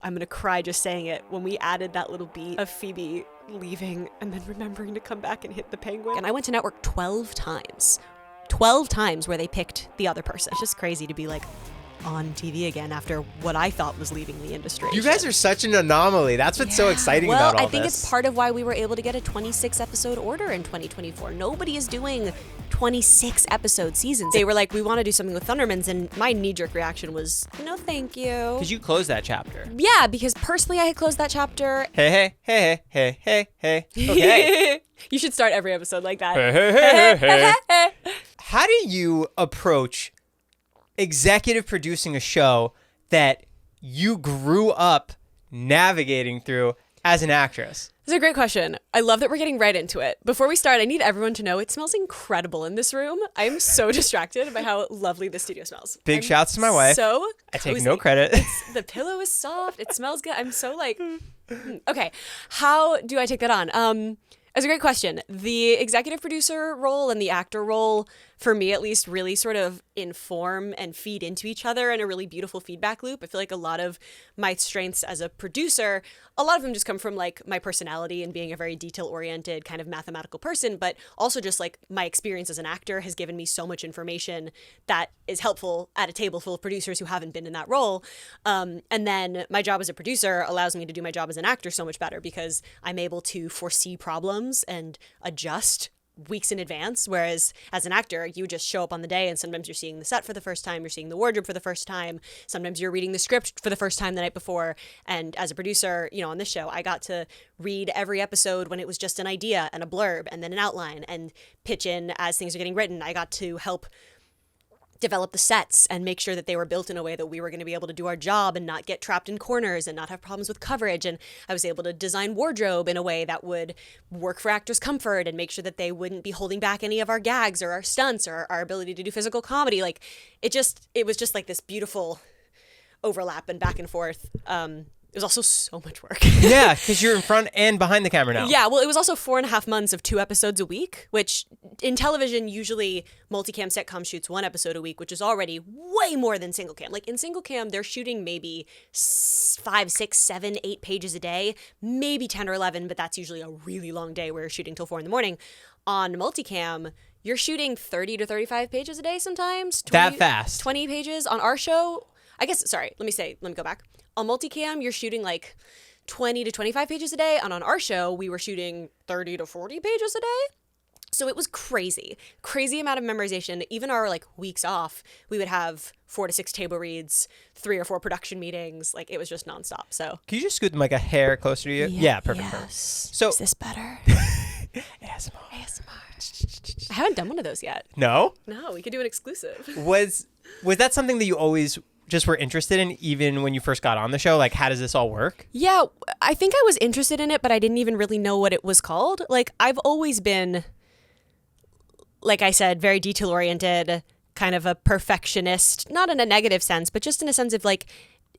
I'm going to cry just saying it when we added that little beat of Phoebe leaving and then remembering to come back and hit the penguin. And I went to network 12 times. 12 times where they picked the other person. It's just crazy to be like on TV again after what I thought was leaving the industry. You guys are such an anomaly. That's what's so exciting about all this. Well, I think it's part of why we were able to get a 26 episode order in 2024. Nobody is doing 26 episode seasons. They were like, we want to do something with Thundermans, and my knee-jerk reaction was, no thank you. Because you closed that chapter. Yeah, because personally I had closed that chapter. Hey. Okay. You should start every episode like that. Hey. How do you approach executive producing a show that you grew up navigating through as an actress? That's a great question. I love that we're getting right into it. Before we start, I need everyone to know it smells incredible in this room. I'm so distracted by how lovely the studio smells. Big shouts to my wife. So I cozy. take no credit. The pillow is soft. It smells good. I'm so like, okay. How do I take that on? That's a great question. The executive producer role and the actor role, for me at least, really sort of inform and feed into each other in a really beautiful feedback loop. I feel like a lot of my strengths as a producer, a lot of them just come from like my personality and being a very detail-oriented kind of mathematical person, but also just like my experience as an actor has given me so much information that is helpful at a table full of producers who haven't been in that role. And then my job as a producer allows me to do my job as an actor so much better because I'm able to foresee problems and adjust weeks in advance, whereas as an actor, you just show up on the day and sometimes you're seeing the set for the first time, you're seeing the wardrobe for the first time, sometimes you're reading the script for the first time the night before. And as a producer, you know, on this show, I got to read every episode when it was just an idea and a blurb and then an outline and pitch in as things are getting written. I got to help develop the sets and make sure that they were built in a way that we were going to be able to do our job and not get trapped in corners and not have problems with coverage. And I was able to design wardrobe in a way that would work for actors' comfort and make sure that they wouldn't be holding back any of our gags or our stunts or our ability to do physical comedy. Like it was just like this beautiful overlap and back and forth. It was also so much work. Yeah, because you're in front and behind the camera now. Yeah, well, it was also 4.5 months of 2 episodes a week, which in television, usually multicam sitcom shoots 1 episode a week, which is already way more than single cam. Like in single cam, they're shooting maybe 5, 6, 7, 8 pages a day, maybe 10 or 11, but that's usually a really long day where you're shooting till 4 a.m. On multicam, you're shooting 30 to 35 pages a day sometimes. 20, that fast. 20 pages. On our show, I guess, sorry, let me go back. On multicam, you're shooting like 20 to 25 pages a day. And on our show, we were shooting 30 to 40 pages a day. So it was crazy amount of memorization. Even our like weeks off, we would have 4 to 6 table reads, 3 or 4 production meetings. Like it was just nonstop. So can you just scoot them like a hair closer to you? Yeah, perfect. Yes. So is this better? ASMR. I haven't done one of those yet. No, we could do an exclusive. Was that something that you always just were interested in, even when you first got on the show? Like, how does this all work? Yeah, I think I was interested in it, but I didn't even really know what it was called. Like, I've always been, like I said, very detail-oriented, kind of a perfectionist, not in a negative sense, but just in a sense of like,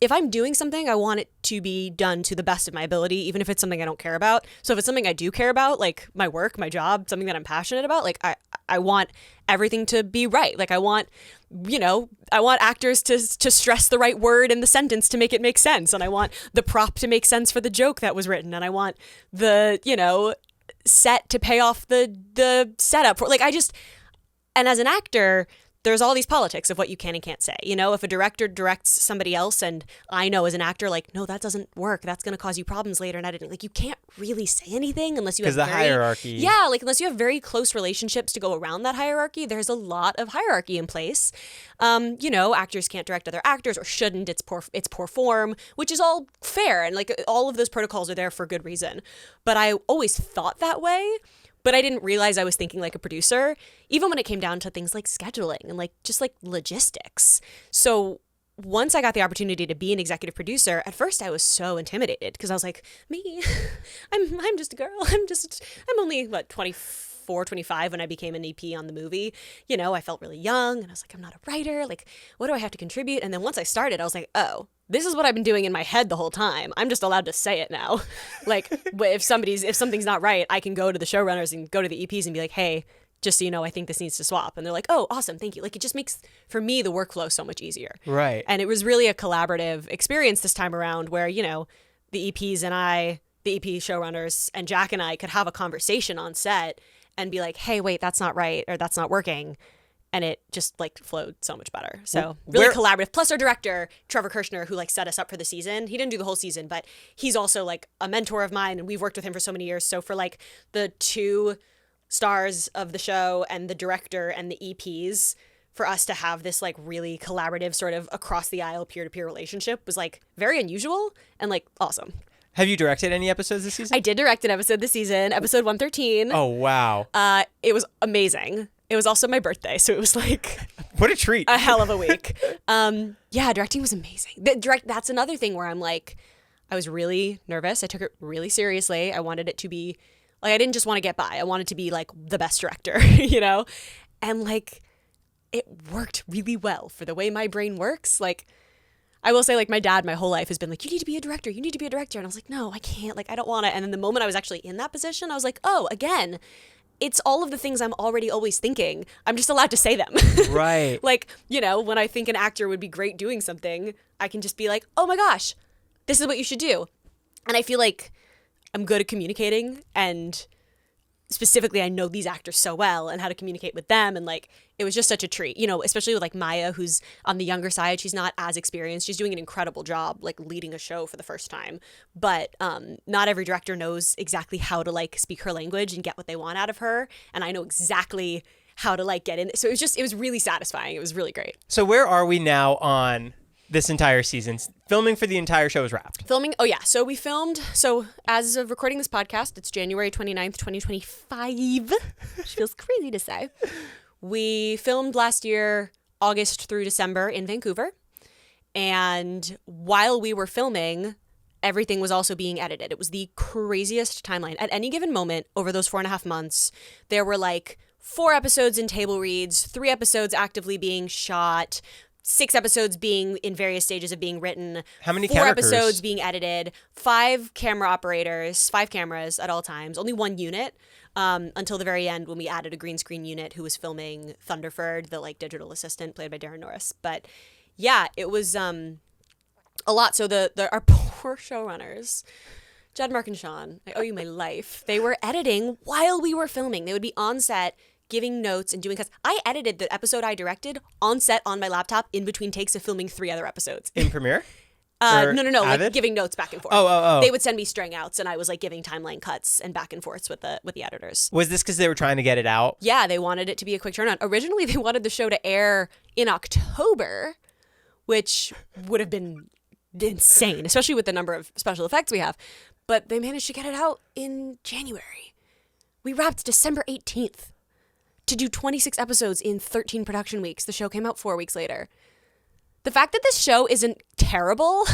if I'm doing something, I want it to be done to the best of my ability, even if it's something I don't care about. So if it's something I do care about, like my work, my job, something that I'm passionate about, like I want everything to be right. Like I want actors to stress the right word in the sentence to make it make sense. And I want the prop to make sense for the joke that was written. And I want the, set to pay off the setup for, like, and as an actor, there's all these politics of what you can and can't say. If a director directs somebody else and I know as an actor, like, no, that doesn't work. That's going to cause you problems later in editing. Like, you can't really say anything unless you have hierarchy. Yeah, like, unless you have very close relationships to go around that hierarchy, there's a lot of hierarchy in place. Actors can't direct other actors or shouldn't. It's poor form, which is all fair. And, like, all of those protocols are there for good reason. But I always thought that way. But I didn't realize I was thinking like a producer, even when it came down to things like scheduling and like just like logistics. So once I got the opportunity to be an executive producer, at first I was so intimidated because I was like, me, I'm just a girl. I'm only 24, 25 when I became an EP on the movie. I felt really young and I was like, I'm not a writer. Like, what do I have to contribute? And then once I started, I was like, oh, this is what I've been doing in my head the whole time. I'm just allowed to say it now. Like, if something's not right, I can go to the showrunners and go to the EPs and be like, hey, just so you know, I think this needs to swap. And they're like, oh, awesome, thank you. Like, it just makes, for me, the workflow so much easier. Right. And it was really a collaborative experience this time around where, you know, the EPs and I, the EP showrunners, and Jack and I could have a conversation on set and be like, hey, wait, that's not right, or that's not working. And it just like flowed so much better. So really collaborative. Plus our director, Trevor Kirshner, who like set us up for the season. He didn't do the whole season, but he's also like a mentor of mine, and we've worked with him for so many years. So for like the 2 stars of the show and the director and the EPs, for us to have this like really collaborative sort of across the aisle peer-to-peer relationship was like very unusual and like awesome. Have you directed any episodes this season? I did direct an episode this season, episode 113. Oh, wow. It was amazing. It was also my birthday, so it was like what a treat. A hell of a week. Yeah, directing was amazing. That's another thing where I'm like, I was really nervous. I took it really seriously. I wanted it to be like, I didn't just want to get by. I wanted to be like the best director, you know? And like, it worked really well for the way my brain works. Like, I will say, like, my dad my whole life has been like, you need to be a director. You need to be a director. And I was like, no, I can't. Like, I don't want to. And then the moment I was actually in that position, I was like, oh, again, it's all of the things I'm already always thinking. I'm just allowed to say them. Right. Like, you know, when I think an actor would be great doing something, I can just be like, oh my gosh, this is what you should do. And I feel like I'm good at communicating, and specifically I know these actors so well and how to communicate with them. And like, it was just such a treat, you know, especially with like Maya, who's on the younger side. She's not as experienced. She's doing an incredible job, like leading a show for the first time. But not every director knows exactly how to like speak her language and get what they want out of her. And I know exactly how to like get in. So it was really satisfying. It was really great. So where are we now on this entire season? Filming for the entire show is wrapped. Filming, oh yeah. So we filmed, so as of recording this podcast, it's January 29th, 2025, which feels crazy to say. We filmed last year, August through December in Vancouver. And while we were filming, everything was also being edited. It was the craziest timeline. At any given moment over those 4.5 months, there were like 4 episodes in table reads, 3 episodes actively being shot, 6 episodes being in various stages of being written. How many 4 episodes being edited, 5 camera operators, 5 cameras at all times, only 1 unit. Until the very end when we added a green screen unit who was filming Thunderford, the like digital assistant played by Darren Norris. But yeah, it was a lot. So our poor showrunners, Jed, Mark, and Sean, I owe you my life. They were editing while we were filming. They would be on set giving notes and doing cuts. I edited the episode I directed on set on my laptop in between takes of filming 3 other episodes. In Premiere? No, like giving notes back and forth. Oh. They would send me string outs, and I was like giving timeline cuts and back and forths with the editors. Was this because they were trying to get it out? Yeah, they wanted it to be a quick turnaround. Originally, they wanted the show to air in October, which would have been insane, especially with the number of special effects we have. But they managed to get it out in January. We wrapped December 18th to do 26 episodes in 13 production weeks. The show came out 4 weeks later. The fact that this show isn't terrible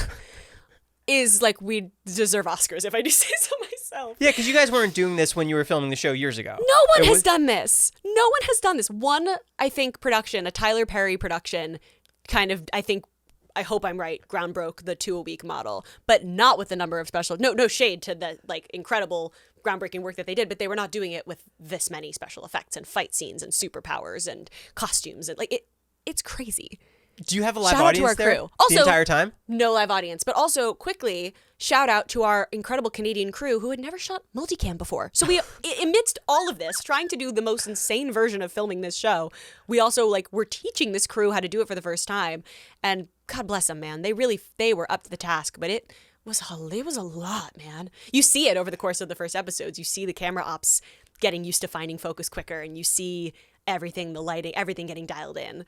is like, we deserve Oscars, if I do say so myself. Yeah, because you guys weren't doing this when you were filming the show years ago. No one has done this. No one has done this. One, I think, production, a Tyler Perry production, kind of, I hope I'm right, ground broke the 2-a-week model, but not with the number of special, no shade to the like incredible groundbreaking work that they did, but they were not doing it with this many special effects and fight scenes and superpowers and costumes, and like it's crazy. Do you have a live shout audience out to our there crew. Also, the entire time? No live audience, but also quickly shout out to our incredible Canadian crew who had never shot multicam before. So we, amidst all of this, trying to do the most insane version of filming this show, we also like were teaching this crew how to do it for the first time. And God bless them, man. They were up to the task, but it was a lot, man. You see it over the course of the first episodes. You see the camera ops getting used to finding focus quicker, and you see everything, the lighting, everything getting dialed in.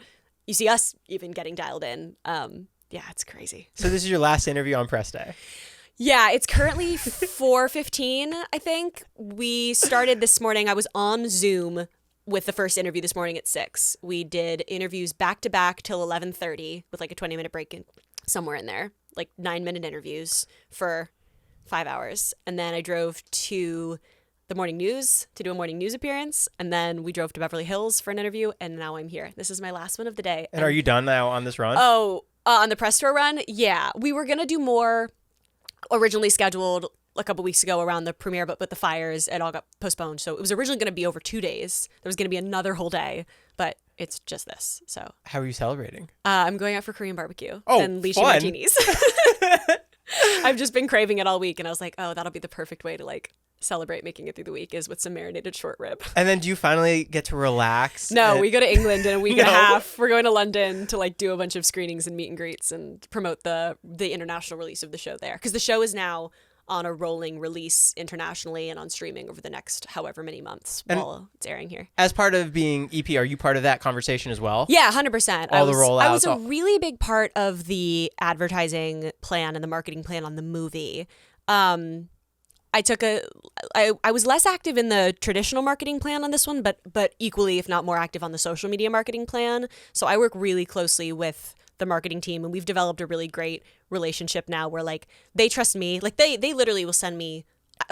You see us even getting dialed in. Yeah, it's crazy. So this is your last interview on press day? Yeah, it's currently 4:15, I think. We started this morning. I was on Zoom with the first interview this morning at 6. We did interviews back to back till 11:30 with like a 20-minute break somewhere in there, like 9-minute interviews for 5 hours. And then I drove to the morning news to do a morning news appearance, and then we drove to Beverly Hills for an interview, and now I'm here. This is my last one of the day. And are you done now on this run? Oh, on the press tour run? Yeah. We were going to do more originally scheduled a couple weeks ago around the premiere, but with the fires, it all got postponed. So it was originally going to be over 2 days. There was going to be another whole day, but it's just this. So how are you celebrating? I'm going out for Korean barbecue and lychee fun. martinis. I've just been craving it all week, and I was like, oh, that'll be the perfect way to like celebrate making it through the week is with some marinated short rib. And then do you finally get to relax? No, we go to England in a week and a half. We're going to London to like do a bunch of screenings and meet and greets and promote the international release of the show there, because the show is now on a rolling release internationally and on streaming over the next however many months while it's airing here. As part of being EP, are you part of that conversation as well? Yeah, 100%. All the rollouts. I was a really big part of the advertising plan and the marketing plan on the movie. I was less active in the traditional marketing plan on this one, but equally, if not more active on the social media marketing plan. So I work really closely with the marketing team, and we've developed a really great relationship now where like they trust me. Like they literally will send me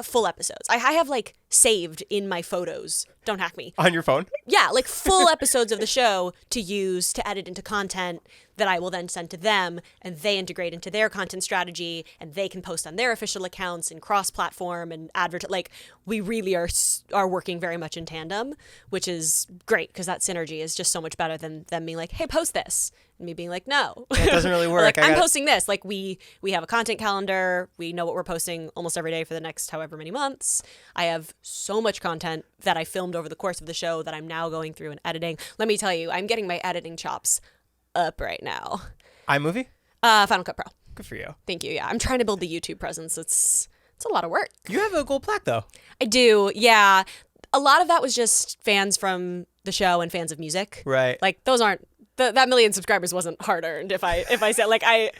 full episodes. I have like saved in my photos. Don't hack me. On your phone? Yeah, like full episodes of the show to use to edit into content that I will then send to them, and they integrate into their content strategy, and they can post on their official accounts and cross-platform and advertise. Like we really are working very much in tandem, which is great because that synergy is just so much better than them being like, "Hey, post this," and me being like, "No, it doesn't really work." Like, I'm posting this. Like we have a content calendar. We know what we're posting almost every day for the next however many months. I have so much content that I filmed over the course of the show that I'm now going through and editing. Let me tell you, I'm getting my editing chops up right now. iMovie? Final Cut Pro. Good for you. Thank you. Yeah, I'm trying to build the YouTube presence. It's a lot of work. You have a gold plaque though. I do. Yeah. A lot of that was just fans from the show and fans of music. Right. Like those aren't that million subscribers wasn't hard earned. If I said like I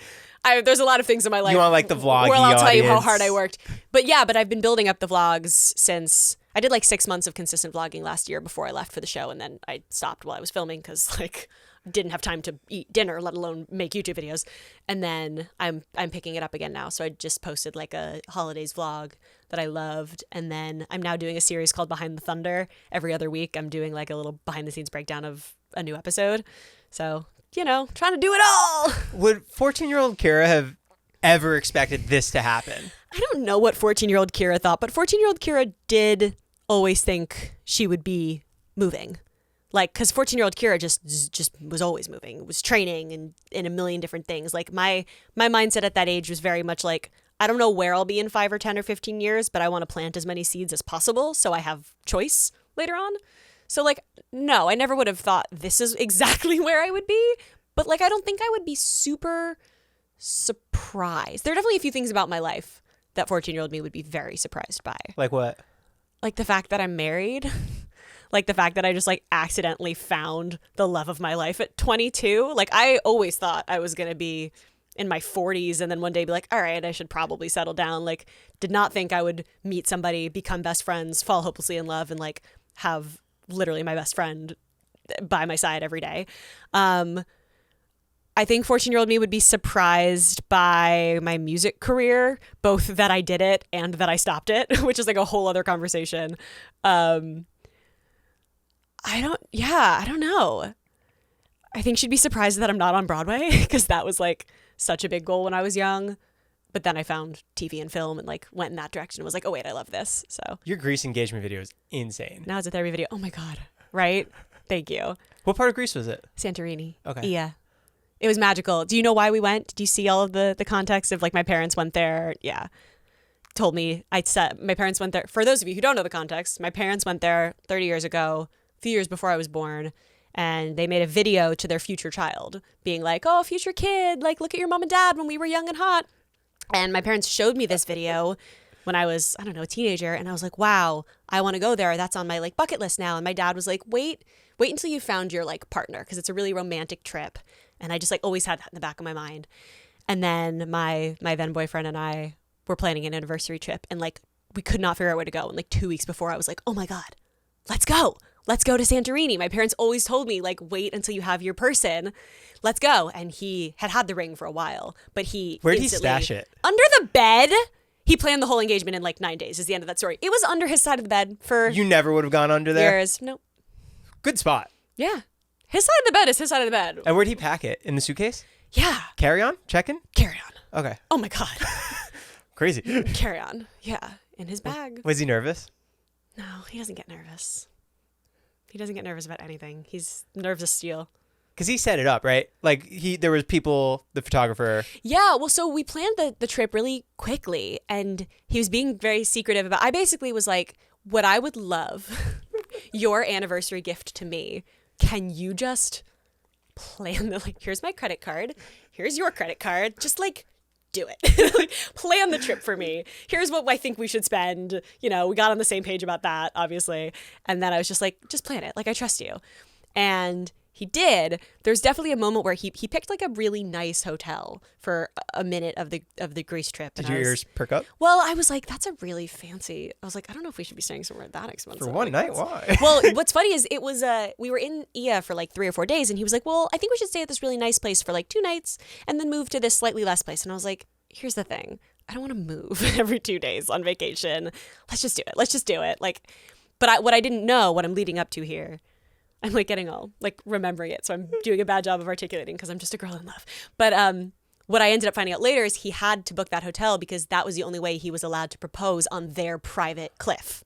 there's a lot of things in my life. You want like the vloggy where I'll tell you how audience. hard I worked. But I've been building up the vlogs since I did like 6 months of consistent vlogging last year before I left for the show, and then I stopped while I was filming because like didn't have time to eat dinner, let alone make YouTube videos. And then I'm picking it up again now. So I just posted like a holidays vlog that I loved, and then I'm now doing a series called Behind the Thunder. Every other week I'm doing like a little behind the scenes breakdown of a new episode. So, trying to do it all. Would 14-year-old Kira have ever expected this to happen? I don't know what 14-year-old Kira thought, but 14-year-old Kira did always think she would be moving. Like, because 14-year-old Kira just was always moving, was training and in a million different things. Like, my mindset at that age was very much like, I don't know where I'll be in 5 or 10 or 15 years, but I want to plant as many seeds as possible so I have choice later on. So, like, no, I never would have thought this is exactly where I would be. But, like, I don't think I would be super surprised. There are definitely a few things about my life that 14-year-old me would be very surprised by. Like what? Like the fact that I'm married. Like the fact that I just like accidentally found the love of my life at 22. Like I always thought I was going to be in my 40s and then one day be like, all right, I should probably settle down. Like did not think I would meet somebody, become best friends, fall hopelessly in love, and like have literally my best friend by my side every day. I think 14-year-old me would be surprised by my music career, both that I did it and that I stopped it, which is like a whole other conversation. I don't know. I think she'd be surprised that I'm not on Broadway because that was like such a big goal when I was young. But then I found TV and film and like went in that direction and was like, oh wait, I love this. So Your Grease engagement video is insane. now it's a therapy video. Oh my God. Right? Thank you. What part of Greece was it? Santorini. Okay. Yeah. It was magical. Do you know why we went? Do you see all of the context of like my parents went there? Yeah. Told me my parents went there. For those of you who don't know the context, my parents went there 30 years ago, a few years before I was born. And they made a video to their future child being like, oh, future kid, like look at your mom and dad when we were young and hot. And my parents showed me this video when I was, I don't know, a teenager. And I was like, wow, I want to go there. That's on my like bucket list now. And my dad was like, wait until you found your like partner, because it's a really romantic trip. And I just like always had that in the back of my mind. And then my then boyfriend and I were planning an anniversary trip, and like we could not figure out where to go. And like 2 weeks before I was like, oh my God, let's go to Santorini. My parents always told me like, wait until you have your person. Let's go. And he had the ring for a while, but Where'd he stash it? Under the bed. He planned the whole engagement in like 9 days is the end of that story. It was under his side of the bed for You never would have gone under there? years. Nope. Good spot. Yeah. His side of the bed is his side of the bed. And where'd he pack it? In the suitcase? Yeah. Carry on? Check-in? Carry on. Okay. Oh my God. Crazy. carry-on. Yeah, in his bag. Was he nervous? No, he doesn't get nervous. He doesn't get nervous about anything. He's nerves of steel. Because he set it up, right? Like, there was people, the photographer. Yeah, well, so we planned the trip really quickly, and he was being very secretive about. I basically was like, what I would love, your anniversary gift to me, can you just plan like, here's my credit card, here's your credit card, just like do it. Like, plan the trip for me. Here's what I think we should spend. You know, we got on the same page about that, obviously. And then I was just like, just plan it. Like, I trust you. And he did. There's definitely a moment where he picked like a really nice hotel for a minute of the Greece trip. Did your ears perk up? Well, I was like, that's a really fancy. I was like, I don't know if we should be staying somewhere that expensive. For one night? Why? Well, what's funny is it was we were in IA for like 3 or 4 days, and he was like, well, I think we should stay at this really nice place for like 2 nights and then move to this slightly less place. And I was like, here's the thing. I don't want to move every 2 days on vacation. Let's just do it. Let's just do it. Like, but what I didn't know, what I'm leading up to here, I'm like getting all like remembering it. So I'm doing a bad job of articulating because I'm just a girl in love. But what I ended up finding out later is he had to book that hotel because that was the only way he was allowed to propose on their private cliff.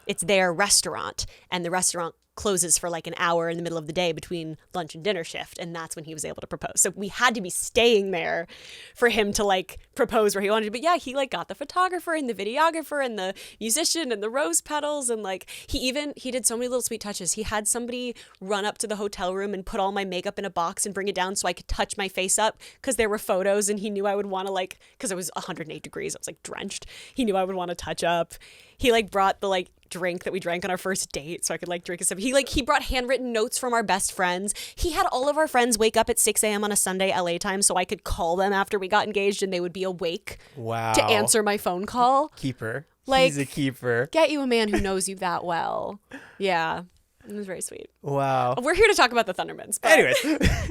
It's their restaurant, and the restaurant closes for like an hour in the middle of the day between lunch and dinner shift, and that's when he was able to propose. So we had to be staying there for him to like propose where he wanted to. But yeah, he like got the photographer and the videographer and the musician and the rose petals, and like he did so many little sweet touches. He had somebody run up to the hotel room and put all my makeup in a box and bring it down so I could touch my face up because there were photos, and he knew I would want to like, because it was 108 degrees, I was like drenched. He knew I would want to touch up. He like brought the like drink that we drank on our first date so I could like drink a sip. He brought handwritten notes from our best friends. He had all of our friends wake up at 6 a.m. on a Sunday LA time so I could call them after we got engaged and they would be awake to answer my phone call. Keeper. Like, he's a keeper. Get you a man who knows you that well. Yeah. It was very sweet. Wow. We're here to talk about the Thundermans. But Anyways.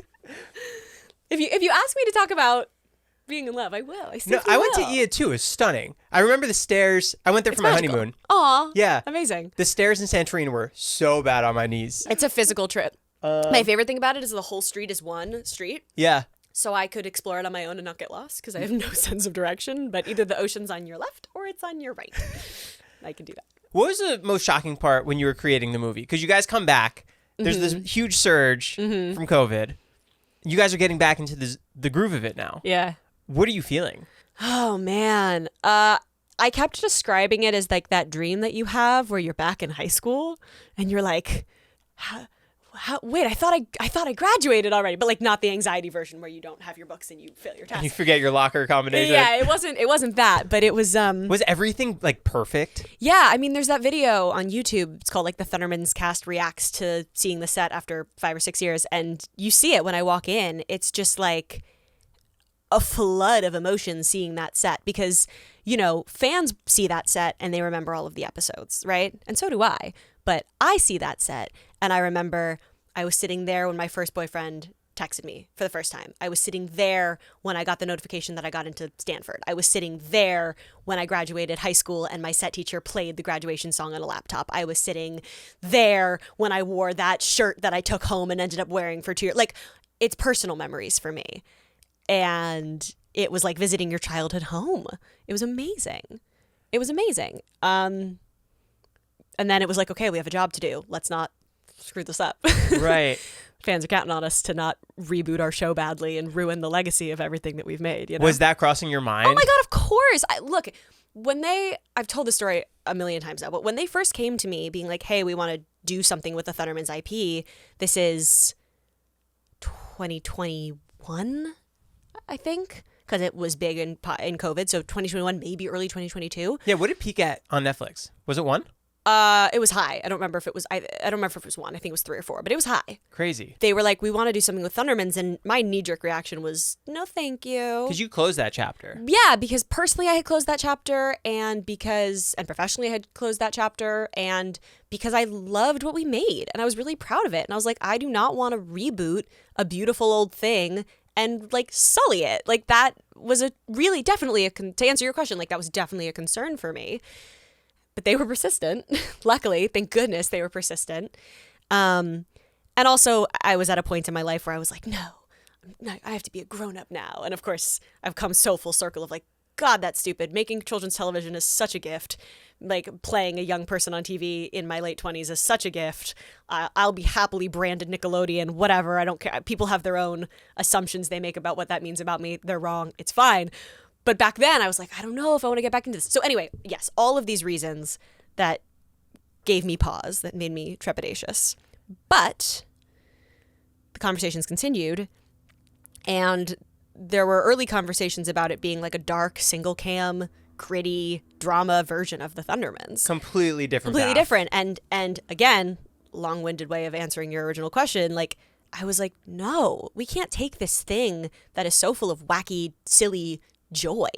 if you ask me to talk about being in love, I will. I went to IA too. It was stunning. I remember the stairs. I went there for my honeymoon. Aw. Yeah. Amazing. The stairs in Santorini were so bad on my knees. It's a physical trip. My favorite thing about it is the whole street is one street. Yeah. So I could explore it on my own and not get lost because I have no sense of direction. But either the ocean's on your left or it's on your right. I can do that. What was the most shocking part when you were creating the movie? Because you guys come back. There's this huge surge from COVID. You guys are getting back into the groove of it now. Yeah. What are you feeling? Oh, man. I kept describing it as like that dream that you have where you're back in high school and you're like, wait, I thought I graduated already, but like not the anxiety version where you don't have your books and you fail your test. And you forget your locker combination. Yeah, it wasn't that, but it was Was everything like perfect? Yeah, I mean there's that video on YouTube. It's called like the Thundermans cast reacts to seeing the set after 5 or 6 years, and you see it when I walk in. It's just like a flood of emotions seeing that set because, you know, fans see that set and they remember all of the episodes, right? And so do I. But I see that set and I remember I was sitting there when my first boyfriend texted me for the first time. I was sitting there when I got the notification that I got into Stanford. I was sitting there when I graduated high school and my set teacher played the graduation song on a laptop. I was sitting there when I wore that shirt that I took home and ended up wearing for 2 years. Like, it's personal memories for me. And it was like visiting your childhood home. It was amazing. It was amazing. And then it was like, okay, we have a job to do. Let's not screw this up. Right. Fans are counting on us to not reboot our show badly and ruin the legacy of everything that we've made. You know? Was that crossing your mind? Oh my God, of course. Look, I've told this story a million times now, but when they first came to me being like, hey, we want to do something with the Thundermans IP, this is 2021, I think, because it was big in COVID. So 2021, maybe early 2022. Yeah, what did it peak at on Netflix? Was it 1? It was high. I don't remember if it was. I don't remember if it was 1. I think it was 3 or 4, but it was high. Crazy. They were like, we want to do something with Thundermans, and my knee-jerk reaction was, no, thank you. Because you closed that chapter. Yeah, because personally I had closed that chapter, and professionally I had closed that chapter, and because I loved what we made, and I was really proud of it, and I was like, I do not want to reboot a beautiful old thing and like sully it. Like that was to answer your question, like that was definitely a concern for me. But they were persistent. Luckily, thank goodness they were persistent. And also I was at a point in my life where I was like, no, I have to be a grown up now. And of course I've come so full circle of like, God, that's stupid. Making children's television is such a gift. Like, playing a young person on TV in my late 20s is such a gift. I'll be happily branded Nickelodeon, whatever. I don't care. People have their own assumptions they make about what that means about me. They're wrong. It's fine. But back then, I was like, I don't know if I want to get back into this. So anyway, yes, all of these reasons that gave me pause, that made me trepidatious. But the conversations continued, and there were early conversations about it being like a dark, single cam, gritty drama version of the Thundermans. Completely different. And again, long-winded way of answering your original question, like, I was like, no, we can't take this thing that is so full of wacky, silly joy,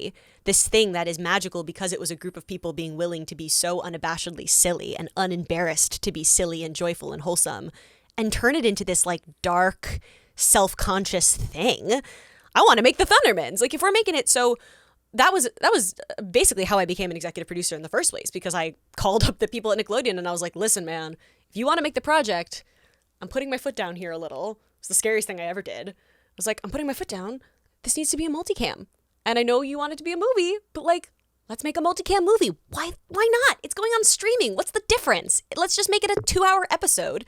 this thing that is magical because it was a group of people being willing to be so unabashedly silly and unembarrassed to be silly and joyful and wholesome, and turn it into this like dark, self-conscious thing. I want to make the Thundermans. Like, if we're making it so, that was basically how I became an executive producer in the first place, because I called up the people at Nickelodeon and I was like, listen, man, if you want to make the project, I'm putting my foot down here a little. It's the scariest thing I ever did. I was like, I'm putting my foot down. This needs to be a multicam. And I know you want it to be a movie, but like, let's make a multicam movie. Why not? It's going on streaming. What's the difference? Let's just make it a 2-hour episode.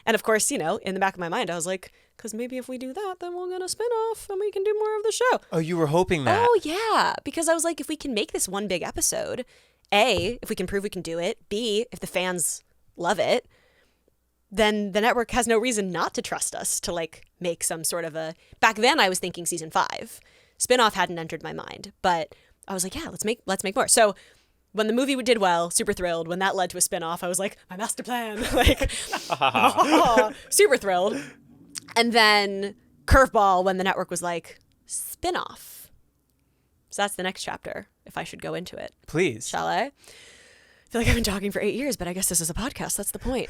And of course, you know, in the back of my mind, I was like, because maybe if we do that, then we'll get a spinoff and we can do more of the show. Oh, you were hoping that? Oh, yeah. Because I was like, if we can make this one big episode, A, if we can prove we can do it, B, if the fans love it, then the network has no reason not to trust us to like make some sort of a... Back then, I was thinking season 5. Spinoff hadn't entered my mind, but I was like, yeah, let's make more. So when the movie did well, super thrilled. When that led to a spinoff, I was like, my master plan, like, super thrilled. And then curveball when the network was like, spinoff. So that's the next chapter, if I should go into it. Please. Shall I? I feel like I've been talking for 8 years, but I guess this is a podcast. That's the point.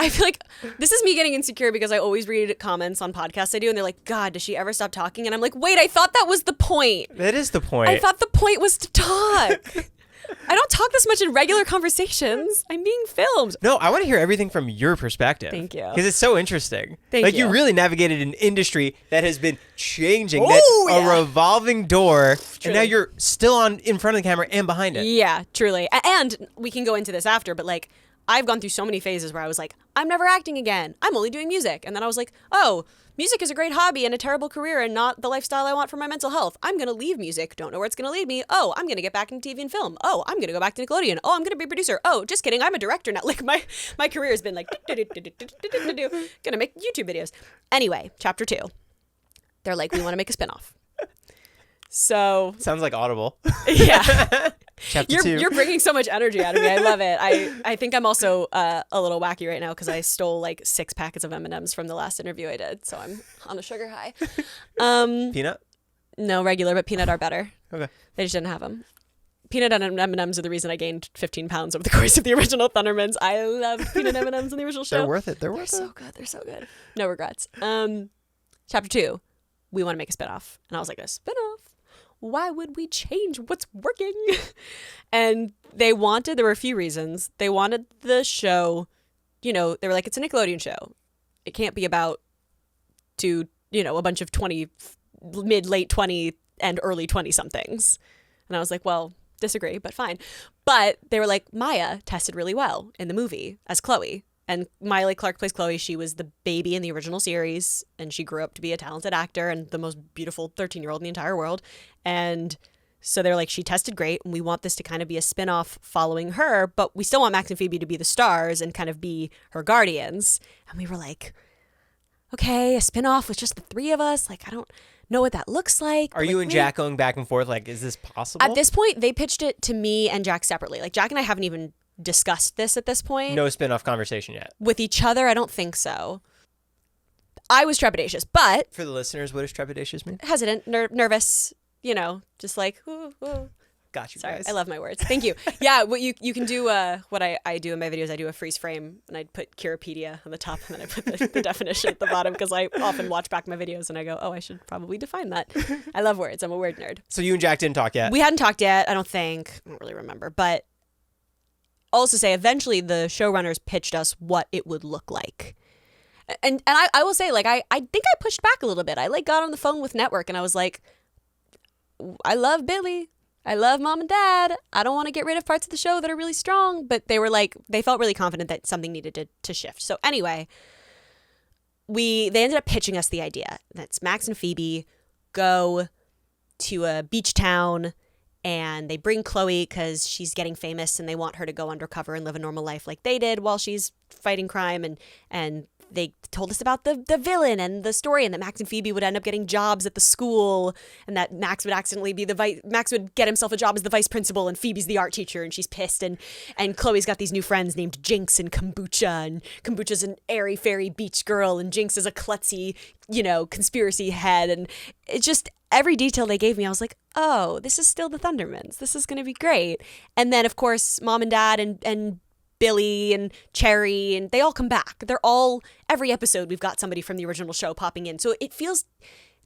I feel like this is me getting insecure because I always read comments on podcasts I do, and they're like, God, does she ever stop talking? And I'm like, wait, I thought that was the point. That is the point. I thought the point was to talk. I don't talk this much in regular conversations. I'm being filmed. No, I want to hear everything from your perspective. Thank you. Because it's so interesting. Thank you. You really navigated an industry that has been changing. Oh, That's yeah. a revolving door. Truly. And now you're still in front of the camera and behind it. Yeah, truly. And we can go into this after, but like, I've gone through so many phases where I was like, I'm never acting again. I'm only doing music. And then I was like, oh, music is a great hobby and a terrible career and not the lifestyle I want for my mental health. I'm going to leave music. Don't know where it's going to lead me. Oh, I'm going to get back into TV and film. Oh, I'm going to go back to Nickelodeon. Oh, I'm going to be a producer. Oh, just kidding. I'm a director now. Like my career has been like, going to make YouTube videos. Anyway, chapter 2. They're like, we want to make a spinoff. So Sounds like Audible. yeah. Chapter 2. You're bringing so much energy out of me. I love it. I think I'm also a little wacky right now because I stole like 6 packets of M&Ms from the last interview I did, so I'm on a sugar high. Peanut? No, regular, but peanut are better. Okay. They just didn't have them. Peanut and M&Ms are the reason I gained 15 pounds over the course of the original Thundermans. I loved peanut M&Ms in the original show. They're worth it. They're so good. They're so good. No regrets. Chapter 2, we want to make a spinoff. And I was like, a spinoff? Why would we change what's working? And there were a few reasons. They wanted the show, they were like, it's a Nickelodeon show. It can't be about a bunch of late 20 and early 20 somethings. And I was like, well, disagree, but fine. But they were like, Maya tested really well in the movie as Chloe. And Miley Clark plays Chloe. She was the baby in the original series, and she grew up to be a talented actor and the most beautiful 13-year-old in the entire world. And so they're like, she tested great, and we want this to kind of be a spin-off following her, but we still want Max and Phoebe to be the stars and kind of be her guardians. And we were like, okay, a spin-off with just the 3 of us? Like, I don't know what that looks like. Are you and Jack going back and forth? Like, is this possible? At this point, they pitched it to me and Jack separately. Like, Jack and I haven't even discussed this at this point. No spin-off conversation yet. With each other, I don't think so. I was trepidatious, but... For the listeners, what does trepidatious mean? Hesitant, nervous, just like... Ooh, ooh. Got you, Sorry, guys. I love my words. Thank you. Yeah, what you can do, what I do in my videos, I do a freeze frame, and I put Curipedia on the top, and then I put the definition at the bottom, because I often watch back my videos, and I go, oh, I should probably define that. I love words. I'm a word nerd. So you and Jack didn't talk yet? We hadn't talked yet, I don't think. I don't really remember, but... Also say eventually the showrunners pitched us what it would look like. And I will say, like, I think I pushed back a little bit. I got on the phone with network and I was like, I love Billy. I love mom and dad. I don't want to get rid of parts of the show that are really strong. But they were like, they felt really confident that something needed to shift. So anyway, they ended up pitching us the idea. That's Max and Phoebe go to a beach town and they bring Chloe because she's getting famous and they want her to go undercover and live a normal life like they did while she's fighting crime. And they told us about the villain and the story, and that Max and Phoebe would end up getting jobs at the school, and that Max would accidentally be Max would get himself a job as the vice principal, and Phoebe's the art teacher, and she's pissed, and Chloe's got these new friends named Jinx and Kombucha's an airy fairy beach girl, and Jinx is a klutzy, conspiracy head, and it's just every detail they gave me, I was like, oh, this is still the Thundermans. This is going to be great. And then, of course, mom and dad and Billy and Cherry, and they all come back. Every episode we've got somebody from the original show popping in. So it feels,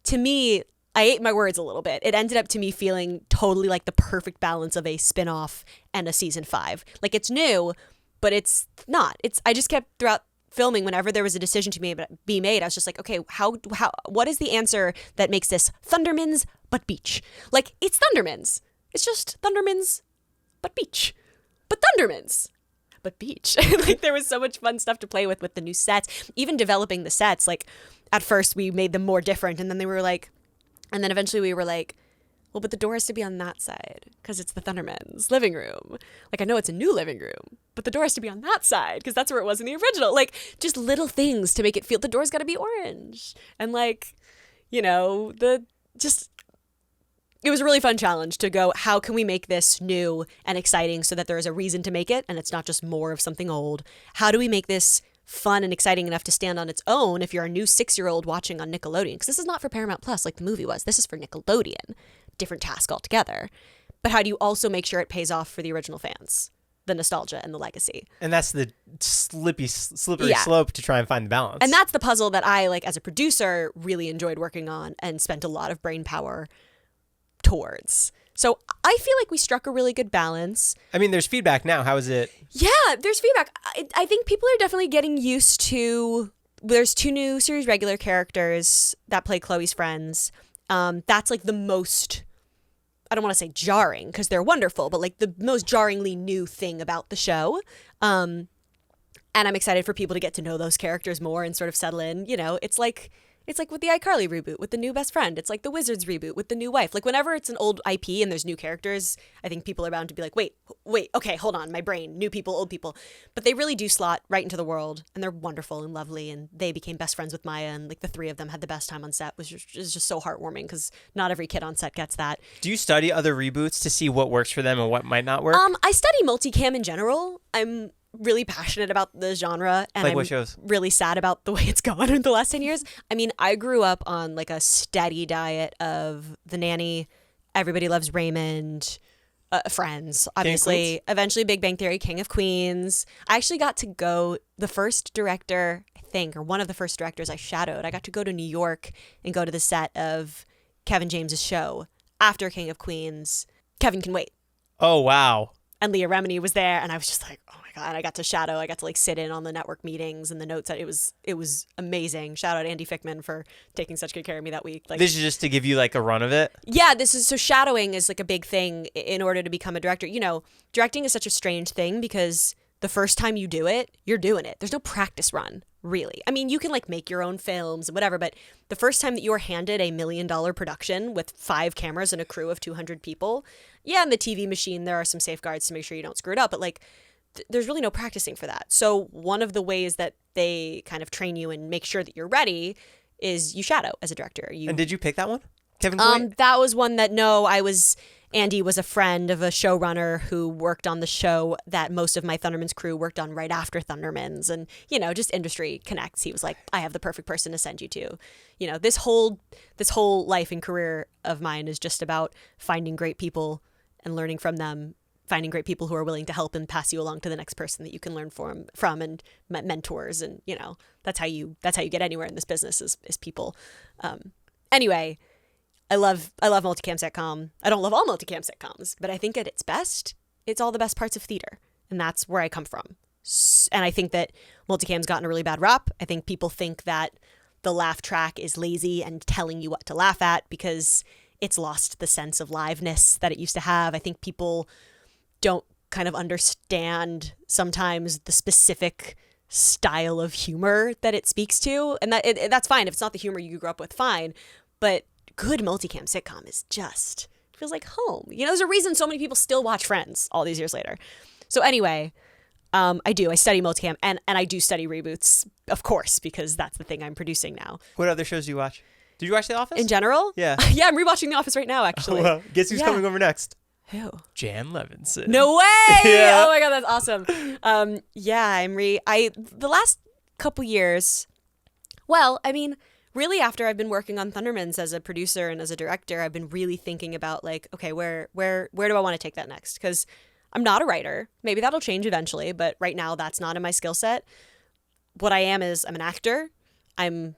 to me, I ate my words a little bit. It ended up to me feeling totally like the perfect balance of a spin-off and a season 5. Like, it's new, but it's not. I just kept throughout filming, whenever there was a decision to be made, I was just like, okay, what is the answer that makes this Thundermans but beach? Like, it's Thundermans. It's just Thundermans but beach. But Thundermans but beach. Like, there was so much fun stuff to play with the new sets, even developing the sets. Like, at first we made them more different, and then eventually we were like, well, but the door has to be on that side because it's the Thundermans living room. Like, I know it's a new living room, but the door has to be on that side because that's where it was in the original. Like, just little things to make it feel the door's got to be orange. And like, it was a really fun challenge to go, how can we make this new and exciting so that there is a reason to make it and it's not just more of something old? How do we make this fun and exciting enough to stand on its own if you're a new 6-year-old watching on Nickelodeon? Because this is not for Paramount Plus like the movie was. This is for Nickelodeon. Different task altogether. But how do you also make sure it pays off for the original fans? The nostalgia and the legacy. And that's the slippery slope to try and find the balance. And that's the puzzle that I, like, as a producer, really enjoyed working on and spent a lot of brain power towards. So I feel like we struck a really good balance. I mean, there's feedback now. How is it? Yeah, there's feedback. I think people are definitely getting used to, there's 2 new series regular characters that play Chloe's friends. That's like the most, I don't want to say jarring because they're wonderful, but like the most jarringly new thing about the show. And I'm excited for people to get to know those characters more and sort of settle in. It's like with the iCarly reboot with the new best friend. It's like the Wizards reboot with the new wife. Like, whenever it's an old IP and there's new characters, I think people are bound to be like, wait, okay, hold on, my brain, new people, old people. But they really do slot right into the world, and they're wonderful and lovely, and they became best friends with Maya, and like the 3 of them had the best time on set, which is just so heartwarming because not every kid on set gets that. Do you study other reboots to see what works for them and what might not work? I study multicam in general. I'm really passionate about the genre, and like I'm what shows? Really sad about the way it's gone in the last 10 years. I mean, I grew up on like a steady diet of The Nanny, Everybody Loves Raymond, Friends, obviously, eventually Big Bang Theory, King of Queens. I actually got to go, the first director, I think, or one of the first directors I shadowed, I got to go to New York and go to the set of Kevin James's show after King of Queens, Kevin Can Wait. Oh, wow. And Leah Remini was there, and I was just like, oh my God. And I got to like sit in on the network meetings and the notes. It was amazing. Shout out Andy Fickman for taking such good care of me that week. Like, this is just to give you like a run of it? Yeah, so shadowing is like a big thing in order to become a director. Directing is such a strange thing because the first time you do it, you're doing it. There's no practice run, really. I mean, you can like make your own films and whatever, but the first time that you're handed a $1 million production with 5 cameras and a crew of 200 people, yeah, in the TV machine, there are some safeguards to make sure you don't screw it up, but like, there's really no practicing for that. So one of the ways that they kind of train you and make sure that you're ready is you shadow as a director. And did you pick that one? Kevin Can Wait? That was one that, Andy was a friend of a showrunner who worked on the show that most of my Thundermans crew worked on right after Thundermans, and just industry connects. He was like, I have the perfect person to send you to. This whole life and career of mine is just about finding great people and learning from them, finding great people who are willing to help and pass you along to the next person that you can learn from, and mentors, and that's how you get anywhere in this business is people. Anyway. I love multicam sitcom. I don't love all multicam sitcoms, but I think at its best, it's all the best parts of theater. And that's where I come from. And I think that multicam's gotten a really bad rap. I think people think that the laugh track is lazy and telling you what to laugh at because it's lost the sense of liveness that it used to have. I think people don't kind of understand sometimes the specific style of humor that it speaks to. And that's fine. If it's not the humor you grew up with, fine. But good multicam sitcom is just, feels like home. You know, there's a reason so many people still watch Friends all these years later. So anyway, I study multicam and I do study reboots, of course, because that's the thing I'm producing now. What other shows do you watch? Did you watch The Office? In general? Yeah. Yeah, I'm rewatching The Office right now, actually. Oh, well, guess who's coming over next? Who? Jan Levinson. No way! Yeah. Oh my god, that's awesome. The last couple years, well, I mean, really after I've been working on Thundermans as a producer and as a director, I've been really thinking about like, okay, where do I want to take that next? Because I'm not a writer. Maybe that'll change eventually, but right now that's not in my skill set. What I am is I'm an actor, I'm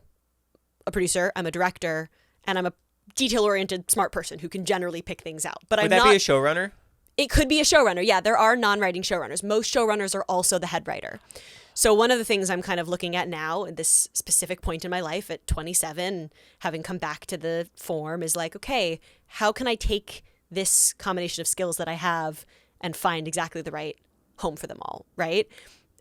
a producer, I'm a director, and I'm a detail-oriented, smart person who can generally pick things out. But Would I'm that not be a showrunner? It could be a showrunner. Yeah, there are non-writing showrunners. Most showrunners are also the head writer. So one of the things I'm kind of looking at now at this specific point in my life at 27, having come back to the form, is like, okay, how can I take this combination of skills that I have and find exactly the right home for them all, right?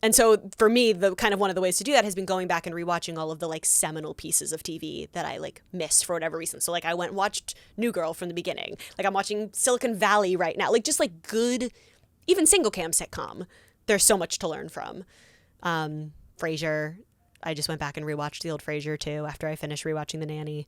And so for me, the kind of one of the ways to do that has been going back and rewatching all of the like seminal pieces of TV that I like missed for whatever reason. So like I went and watched New Girl from the beginning. Like I'm watching Silicon Valley right now. Like just like good, even single cam sitcom. There's so much to learn from. Frasier. I just went back and rewatched the old Frasier too after I finished rewatching The Nanny.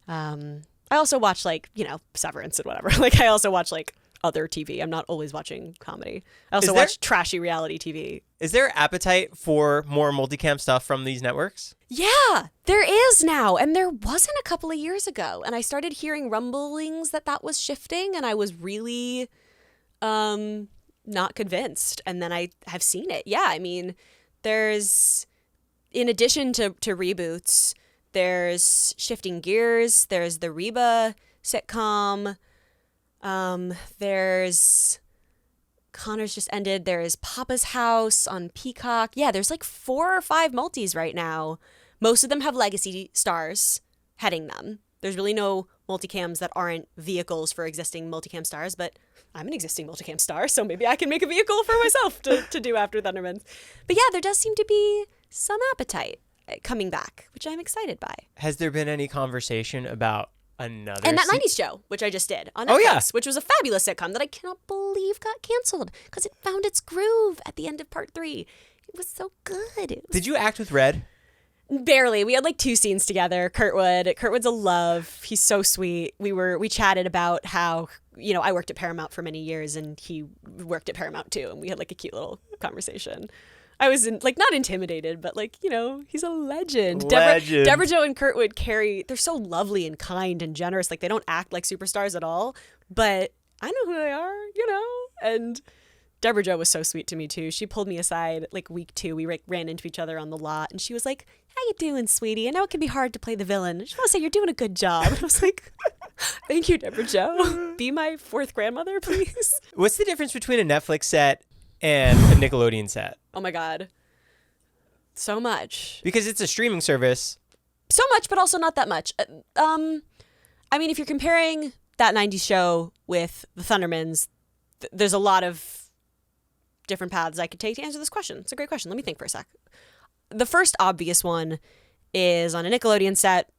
I also watched like, you know, Severance and whatever. Like I also watch like other TV. I'm not always watching comedy. I also watch trashy reality TV. Is there appetite for more multicam stuff from these networks? Yeah, there is now. And there wasn't a couple of years ago. And I started hearing rumblings that was shifting. And I was really not convinced. And then I have seen it. Yeah, I mean, there's, in addition to reboots, there's Shifting Gears. There's the Reba sitcom. There's Connor's just ended. There's Papa's House on Peacock. Yeah, there's like 4 or 5 multis right now. Most of them have legacy stars heading them. There's really no multicams that aren't vehicles for existing multicam stars, but I'm an existing multicam star, so maybe I can make a vehicle for myself to do after Thundermans. But yeah, there does seem to be some appetite coming back, which I'm excited by. Has there been any conversation about another and that 90s show, which I just did on Netflix, which was a fabulous sitcom that I cannot believe got canceled because it found its groove at the end of part 3. It was so good. Did you act with Red? Barely. We had like 2 scenes together. Kurtwood's a love. He's so sweet. We chatted about how, you know, I worked at Paramount for many years and he worked at Paramount too, and we had like a cute little conversation. I was not intimidated, but like, you know, he's a legend. Deborah Jo and Kurtwood they're so lovely and kind and generous. Like they don't act like superstars at all, but I know who they are, you know? And Deborah Jo was so sweet to me too. She pulled me aside like week 2. We ran into each other on the lot and she was like, "How you doing, sweetie? I know it can be hard to play the villain. I just want to say you're doing a good job." And I was like, "Thank you, Deborah Jo. Be my 4th grandmother, please." What's the difference between a Netflix set and a Nickelodeon set? Oh my God. So much. Because it's a streaming service. So much, but also not that much. I mean, if you're comparing that 90s show with the Thundermans, there's a lot of different paths I could take to answer this question. It's a great question. Let me think for a sec. The first obvious one is on a Nickelodeon set,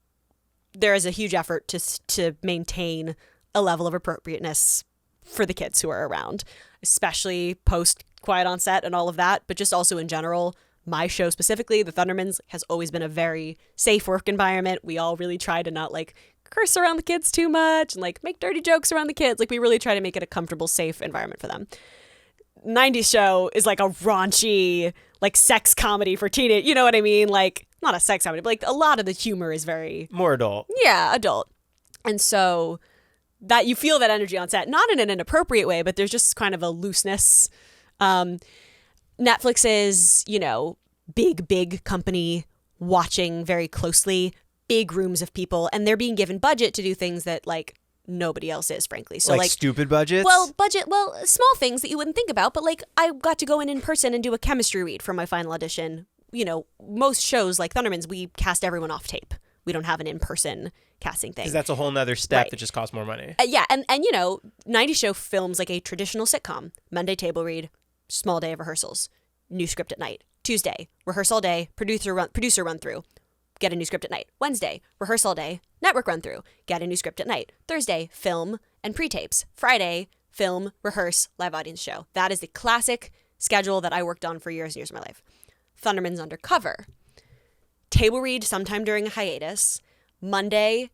there is a huge effort to maintain a level of appropriateness for the kids who are around, especially post Quiet on Set and all of that, but just also in general. My show specifically, the Thundermans, has always been a very safe work environment. We all really try to not like curse around the kids too much and like make dirty jokes around the kids. Like we really try to make it a comfortable, safe environment for them. 90s show is like a raunchy, like sex comedy for teenage, you know what I mean? Like not a sex comedy, but like a lot of the humor is very more adult. Yeah, adult. And so that you feel that energy on set, not in an inappropriate way, but there's just kind of a looseness. Netflix is, you know, big company watching very closely, big rooms of people, and they're being given budget to do things that like nobody else is, frankly. So like stupid budgets? Well, small things that you wouldn't think about, but like I got to go in person and do a chemistry read for my final audition. You know, most shows like Thundermans, we cast everyone off tape. we don't have an in-person casting thing. Because that's a whole nother step Right. that just costs more money. Yeah, and 90s show films like a traditional sitcom. Monday, table read, small day of rehearsals, new script at night. Tuesday, rehearse all day, producer run through, get a new script at night. Wednesday, rehearse all day, network run through, get a new script at night. Thursday, film and pre-tapes. Friday, film, rehearse, live audience show. That is the classic schedule that I worked on for years and years of my life. Thundermans Undercover. Table read sometime during a hiatus. Monday,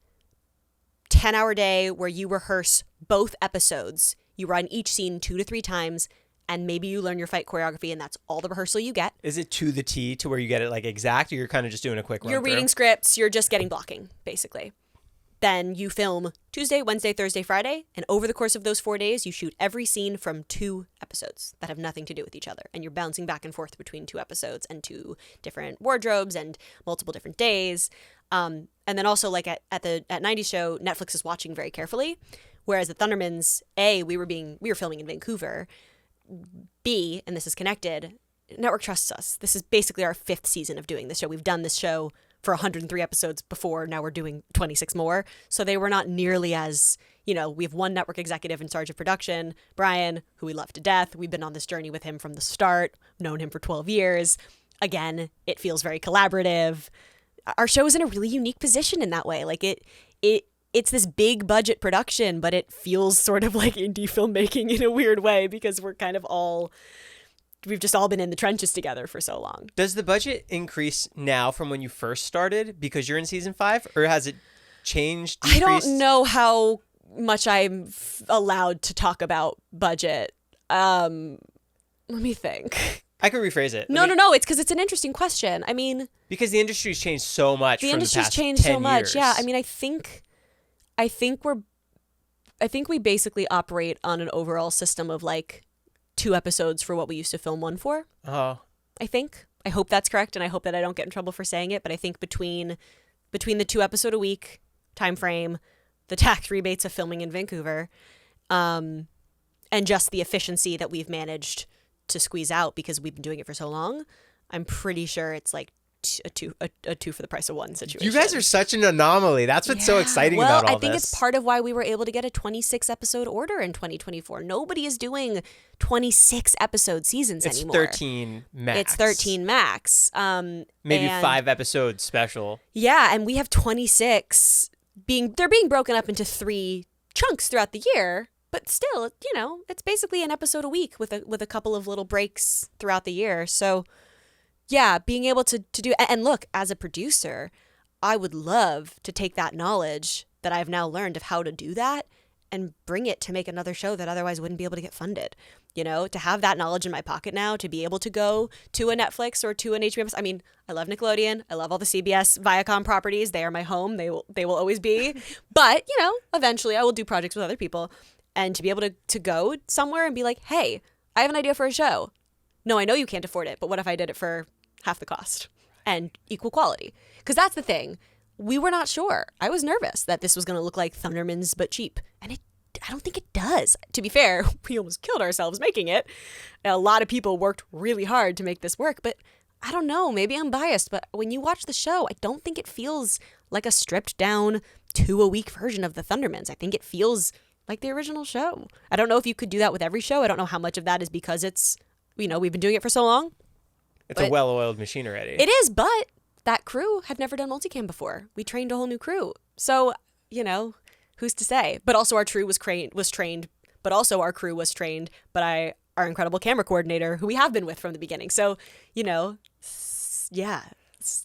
10-hour day where you rehearse both episodes. You run each scene 2 to 3 times, and maybe you learn your fight choreography, and that's all the rehearsal you get. Is it to the T to where you get it like exact, or you're kind of just doing a quick run You're through? reading scripts, you're just getting blocking, basically. Then you film Tuesday, Wednesday, Thursday, Friday, and over the course of those 4 days, you shoot every scene from 2 episodes that have nothing to do with each other. And you're bouncing back and forth between 2 episodes and 2 different wardrobes and multiple different days. And then also, like at 90s show, Netflix is watching very carefully. Whereas at Thundermans, we were filming in Vancouver. B, and this is connected, Network trusts us. This is basically our 5th season of doing this show. We've done this show for 103 episodes before. Now we're doing 26 more. So they were not nearly as, we have one network executive in charge of production, Brian, who we love to death. We've been on this journey with him from the start, known him for 12 years. Again, it feels very collaborative. Our show is in a really unique position in that way. Like it's this big budget production, but it feels sort of like indie filmmaking in a weird way because we're kind of we've just all been in the trenches together for so long. Does the budget increase now from when you first started because you're in season 5, or has it changed, decreased? I don't know how much I'm allowed to talk about budget. Let me think. I could rephrase it. No. It's because it's an interesting question. I mean, because the industry's changed so much. The from industry's the past changed 10 so much. years. Yeah. I mean, I think we basically operate on an overall system of like 2 episodes for what we used to film 1 for. Oh. I hope that's correct, and I hope that I don't get in trouble for saying it, but I think between the 2 episode a week time frame, the tax rebates of filming in Vancouver, and just the efficiency that we've managed to squeeze out because we've been doing it for so long, I'm pretty sure it's like a two for the price of one situation. You guys are such an anomaly. That's what's so exciting about all this. I think it's part of why we were able to get a 26 episode order in 2024. Nobody is doing 26 episode seasons anymore. It's 13 max. It's 13 max. Maybe 5 episodes special. Yeah, and we have 26 they're being broken up into 3 chunks throughout the year, but still, it's basically an episode a week with a couple of little breaks throughout the year. So yeah, being able to do, and look, as a producer, I would love to take that knowledge that I've now learned of how to do that and bring it to make another show that otherwise wouldn't be able to get funded. To have that knowledge in my pocket now, to be able to go to a Netflix or to an HBO. I mean, I love Nickelodeon. I love all the CBS Viacom properties. They are my home. They will always be. But, eventually I will do projects with other people. And to be able to go somewhere and be like, hey, I have an idea for a show. No, I know you can't afford it, but what if I did it for half the cost and equal quality? Because that's the thing. We were not sure. I was nervous that this was going to look like Thundermans but cheap. And I don't think it does. To be fair, we almost killed ourselves making it. A lot of people worked really hard to make this work, but I don't know. Maybe I'm biased, but when you watch the show, I don't think it feels like a stripped down 2-a-week version of the Thundermans. I think it feels like the original show. I don't know if you could do that with every show. I don't know how much of that is because it's, we've been doing it for so long. It's a well-oiled machine already. It is, but that crew had never done multicam before. We trained a whole new crew. So, who's to say? But also our crew was trained, but also our crew was trained by our incredible camera coordinator who we have been with from the beginning. So,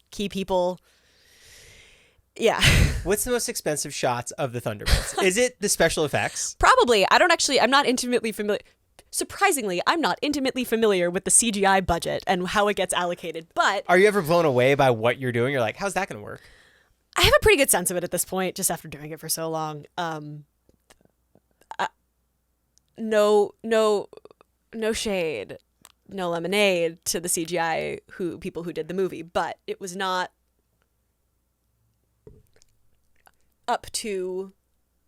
key people. Yeah. What's the most expensive shots of the Thundermans? Is it the special effects? Probably. I'm not intimately familiar. Surprisingly, I'm not intimately familiar with the CGI budget and how it gets allocated, but... Are you ever blown away by what you're doing? You're like, how's that going to work? I have a pretty good sense of it at this point, just after doing it for so long. No shade, no lemonade to the CGI people who did the movie, but it was not up to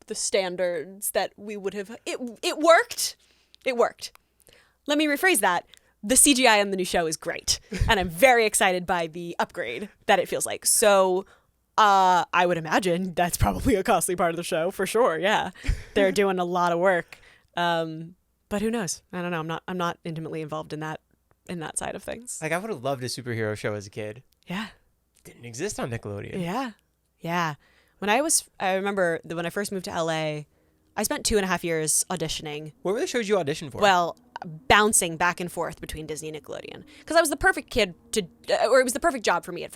the standards that we would have. It worked. It worked. Let me rephrase that. The CGI on the new show is great, and I'm very excited by the upgrade that it feels like. So I would imagine that's probably a costly part of the show for sure. Yeah, they're doing a lot of work. But who knows? I don't know. I'm not intimately involved in that side of things. Like, I would have loved a superhero show as a kid. Yeah. Didn't exist on Nickelodeon. Yeah. Yeah. I remember that when I first moved to LA, I spent 2.5 years auditioning. What were the shows you auditioned for? Well, bouncing back and forth between Disney and Nickelodeon. Because I was the perfect kid or it was the perfect job for me it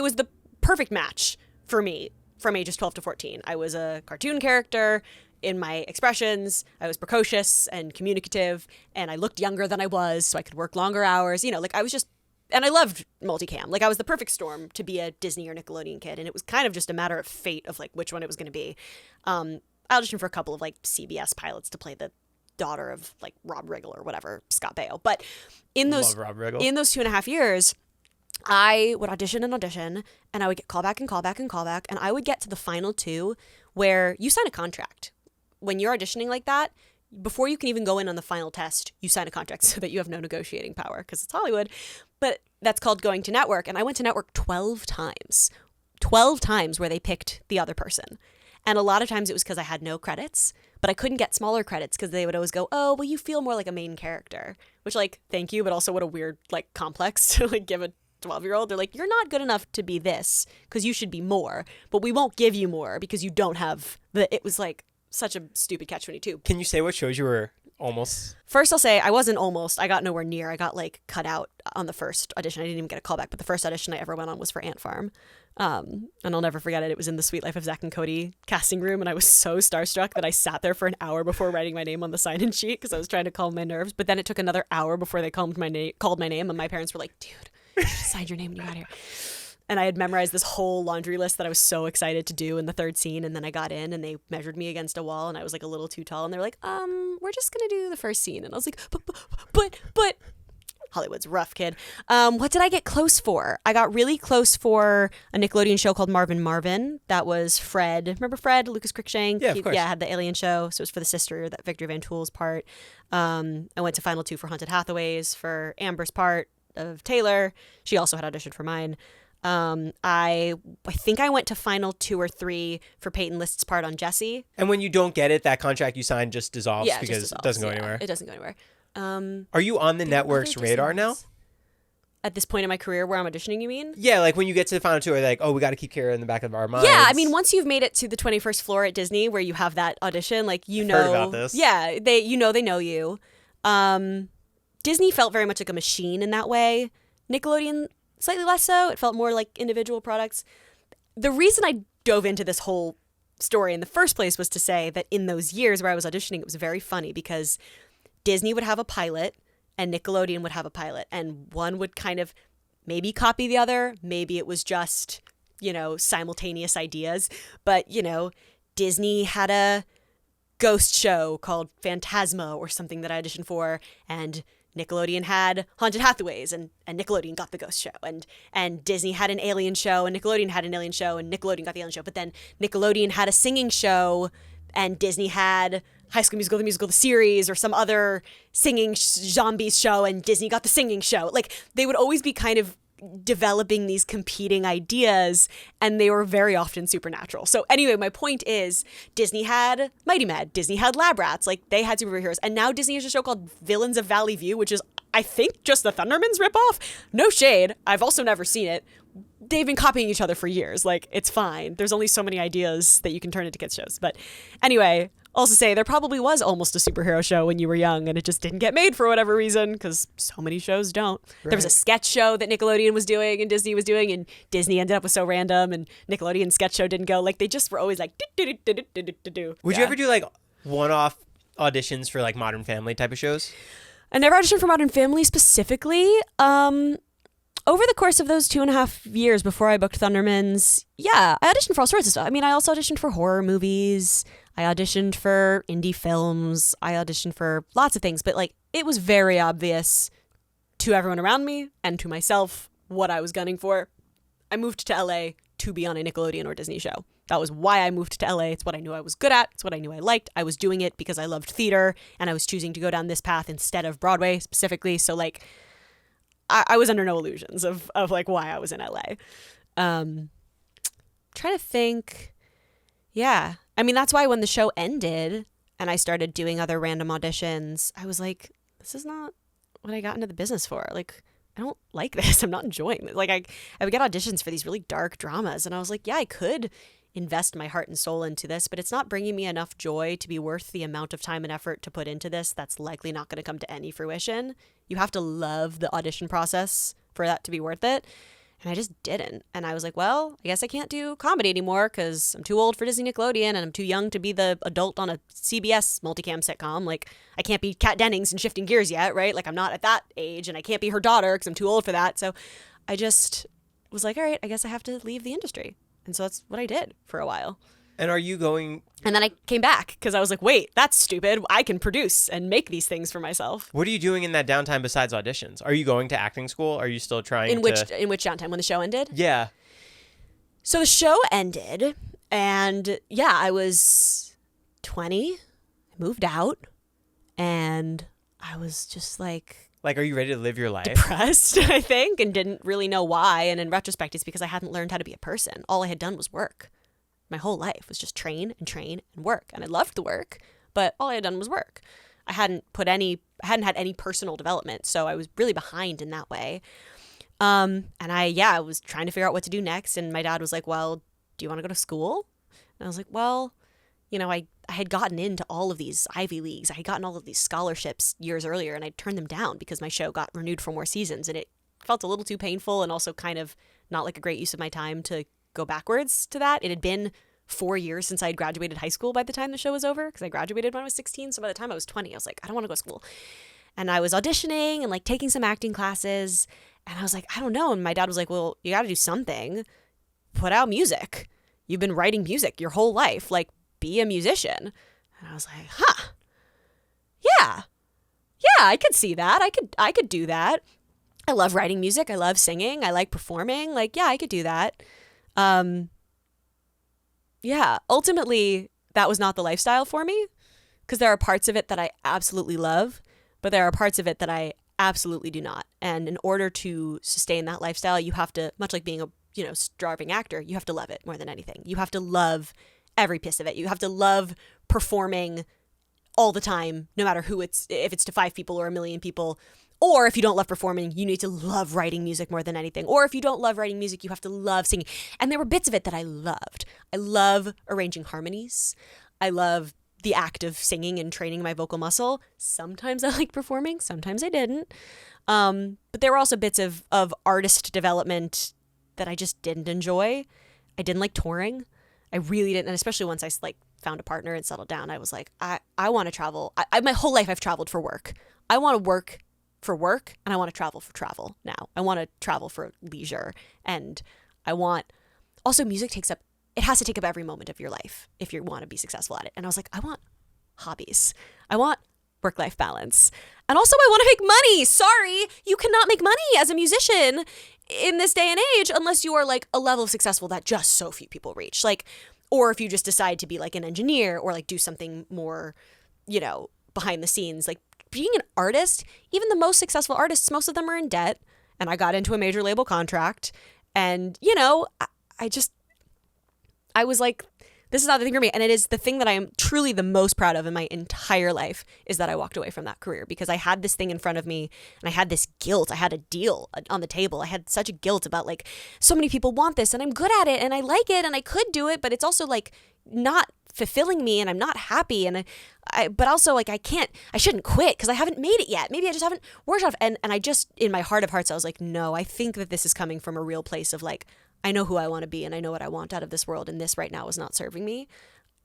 was the perfect match for me from ages 12 to 14. I was a cartoon character. In my expressions, I was precocious and communicative, and I looked younger than I was, so I could work longer hours. I was just, and I loved multicam. Like, I was the perfect storm to be a Disney or Nickelodeon kid, and it was kind of just a matter of fate of, like, which one it was going to be. I auditioned for a couple of, like, CBS pilots to play the daughter of, like, Rob Riggle or whatever, Scott Baio. But in those 2.5 years, I would audition, and I would get callback, and I would get to the final two where you sign a contract. When you're auditioning like that, before you can even go in on the final test, you sign a contract so that you have no negotiating power because it's Hollywood. But that's called going to network. And I went to network 12 times. 12 times where they picked the other person. And a lot of times it was because I had no credits, but I couldn't get smaller credits because they would always go, oh, well, you feel more like a main character. Which, like, thank you, but also what a weird, like, complex to, like, give a 12-year-old. They're like, you're not good enough to be this because you should be more, but we won't give you more because you don't have it was like such a stupid catch-22. Can you say what shows you were almost? First, I'll say I wasn't almost. I got nowhere near. I got, like, cut out on the first audition. I didn't even get a callback, but the first audition I ever went on was for Ant Farm. And I'll never forget it. It was in the Sweet Life of Zach and Cody casting room, and I was so starstruck that I sat there for an hour before writing my name on the sign-in sheet because I was trying to calm my nerves. But then it took another hour before they called my name, and my parents were like, dude, you should sign your name when you got here. And I had memorized this whole laundry list that I was so excited to do in the third scene. And then I got in and they measured me against a wall and I was like a little too tall. And they're like, we're just going to do the first scene. And I was like, but Hollywood's rough, kid. What did I get close for? I got really close for a Nickelodeon show called Marvin. That was Fred. Remember Fred? Lucas Cruikshank? Yeah, of course. Yeah, had the alien show. So it was for the sister, that Victory Van Tool's part. I went to Final 2 for Haunted Hathaways for Amber's part of Taylor. She also had auditioned for mine. I think I went to Final 2 or 3 for Peyton List's part on Jessie. And when you don't get it, that contract you signed just dissolves because it doesn't go anywhere. It doesn't go anywhere. Are you on the network's radar now? At this point in my career where I'm auditioning, you mean? Yeah, like when you get to the Final 2, are they like, oh, we got to keep Kara in the back of our minds? Yeah, I mean, once you've made it to the 21st floor at Disney where you have that audition, like, you know. Heard about this. Yeah, they know you. Disney felt very much like a machine in that way. Nickelodeon, slightly less so. It felt more like individual products. The reason I dove into this whole story in the first place was to say that in those years where I was auditioning, it was very funny because Disney would have a pilot and Nickelodeon would have a pilot, and one would kind of maybe copy the other. Maybe it was just, simultaneous ideas. But, Disney had a ghost show called Phantasma or something that I auditioned for, and Nickelodeon had Haunted Hathaways, and Nickelodeon got the ghost show, and Disney had an alien show, and Nickelodeon had an alien show, and Nickelodeon got the alien show. But then Nickelodeon had a singing show, and Disney had High School Musical, the series, or some other singing zombies show, and Disney got the singing show. Like, they would always be kind of developing these competing ideas, and they were very often supernatural. So anyway, my point is, Disney had Mighty Med, Disney had Lab Rats, like, they had superheroes, and now Disney has a show called Villains of Valley View, which is, I think, just the Thundermans ripoff. No shade. I've also never seen it. They've been copying each other for years. Like, it's fine. There's only so many ideas that you can turn into kids shows. But anyway, also say there probably was almost a superhero show when you were young and it just didn't get made for whatever reason because so many shows don't. Right. There was a sketch show that Nickelodeon was doing and Disney was doing, and Disney ended up with So Random, and Nickelodeon's sketch show didn't go. Like, they just were always like do. Would you ever do like one-off auditions for like Modern Family type of shows? I never auditioned for Modern Family specifically. Over the course of those 2.5 years before I booked Thundermans, yeah, I auditioned for all sorts of stuff. I mean, I also auditioned for horror movies. I auditioned for indie films. I auditioned for lots of things. But, like, it was very obvious to everyone around me and to myself what I was gunning for. I moved to LA to be on a Nickelodeon or Disney show. That was why I moved to LA. It's what I knew I was good at. It's what I knew I liked. I was doing it because I loved theater, and I was choosing to go down this path instead of Broadway specifically. So, like, I was under no illusions of like why I was in LA. Trying to think. Yeah. I mean, that's why when the show ended and I started doing other random auditions, I was like, this is not what I got into the business for. Like, I don't like this. I'm not enjoying it. Like, I would get auditions for these really dark dramas, and I was like, yeah, I could invest my heart and soul into this, but it's not bringing me enough joy to be worth the amount of time and effort to put into this. That's likely not going to come to any fruition. You have to love the audition process for that to be worth it. And I just didn't. And I was like, well, I guess I can't do comedy anymore because I'm too old for Disney Nickelodeon and I'm too young to be the adult on a CBS multicam sitcom. Like, I can't be Kat Dennings and Shifting Gears yet, right? Like, I'm not at that age, and I can't be her daughter because I'm too old for that. So I just was like, all right, I guess I have to leave the industry. And so that's what I did for a while. And are you going... And then I came back because I was like, wait, that's stupid. I can produce and make these things for myself. What are you doing in that downtime besides auditions? Are you going to acting school? Are you still trying In which downtime? When the show ended? Yeah. So the show ended, and yeah, I was 20. I moved out, and I was just like... Like, are you ready to live your life? Depressed, I think, and didn't really know why. And in retrospect, it's because I hadn't learned how to be a person. All I had done was work. My whole life was just train and work. And I loved the work, but all I had done was work. I hadn't had any personal development. So I was really behind in that way. And I was trying to figure out what to do next. And my dad was like, well, do you want to go to school? And I was like, well, you know, I had gotten into all of these Ivy Leagues. I had gotten all of these scholarships years earlier, and I turned them down because my show got renewed for more seasons. And it felt a little too painful and also kind of not like a great use of my time to go backwards to that. It had been 4 years since I had graduated high school by the time the show was over, because I graduated when I was 16. So by the time I was 20, I was like, I don't want to go to school. And I was auditioning and like taking some acting classes, and I was like, I don't know. And my dad was like, well, you got to do something. Put out music. You've been writing music your whole life. Like, be a musician. And I was like, yeah, I could see that. I could do that. I love writing music. I love singing. I like performing. Like, yeah, I could do that. Yeah, ultimately, that was not the lifestyle for me, because there are parts of it that I absolutely love, but there are parts of it that I absolutely do not. And in order to sustain that lifestyle, you have to, much like being a, starving actor, you have to love it more than anything. You have to love every piece of it. You have to love performing all the time, no matter who if it's to 5 people or 1 million people. Or if you don't love performing, you need to love writing music more than anything. Or if you don't love writing music, you have to love singing. And there were bits of it that I loved. I love arranging harmonies. I love the act of singing and training my vocal muscle. Sometimes I liked performing, sometimes I didn't. But there were also bits of artist development that I just didn't enjoy. I didn't like touring. I really didn't. And especially once I found a partner and settled down, I was like, I want to travel. My whole life I've traveled for work. I want to work for work, and I want to travel for travel now. I want to travel for leisure, and I want... Also, music it has to take up every moment of your life if you want to be successful at it. And I was like, I want hobbies. I want work-life balance. And also, I want to make money. Sorry, you cannot make money as a musician in this day and age unless you are like a level of successful that just so few people reach. Like, or if you just decide to be like an engineer or like do something more, behind the scenes. Like, being an artist, even the most successful artists, most of them are in debt. And I got into a major label contract. And, I was like, this is not the thing for me. And it is the thing that I am truly the most proud of in my entire life, is that I walked away from that career, because I had this thing in front of me and I had this guilt. I had a deal on the table. I had such a guilt about like, so many people want this and I'm good at it and I like it and I could do it, but it's also like not fulfilling me and I'm not happy. And but also like, I shouldn't quit because I haven't made it yet. Maybe I just haven't worked off. And I just, in my heart of hearts, I was like, no, I think that this is coming from a real place of like, I know who I want to be and I know what I want out of this world, and this right now is not serving me.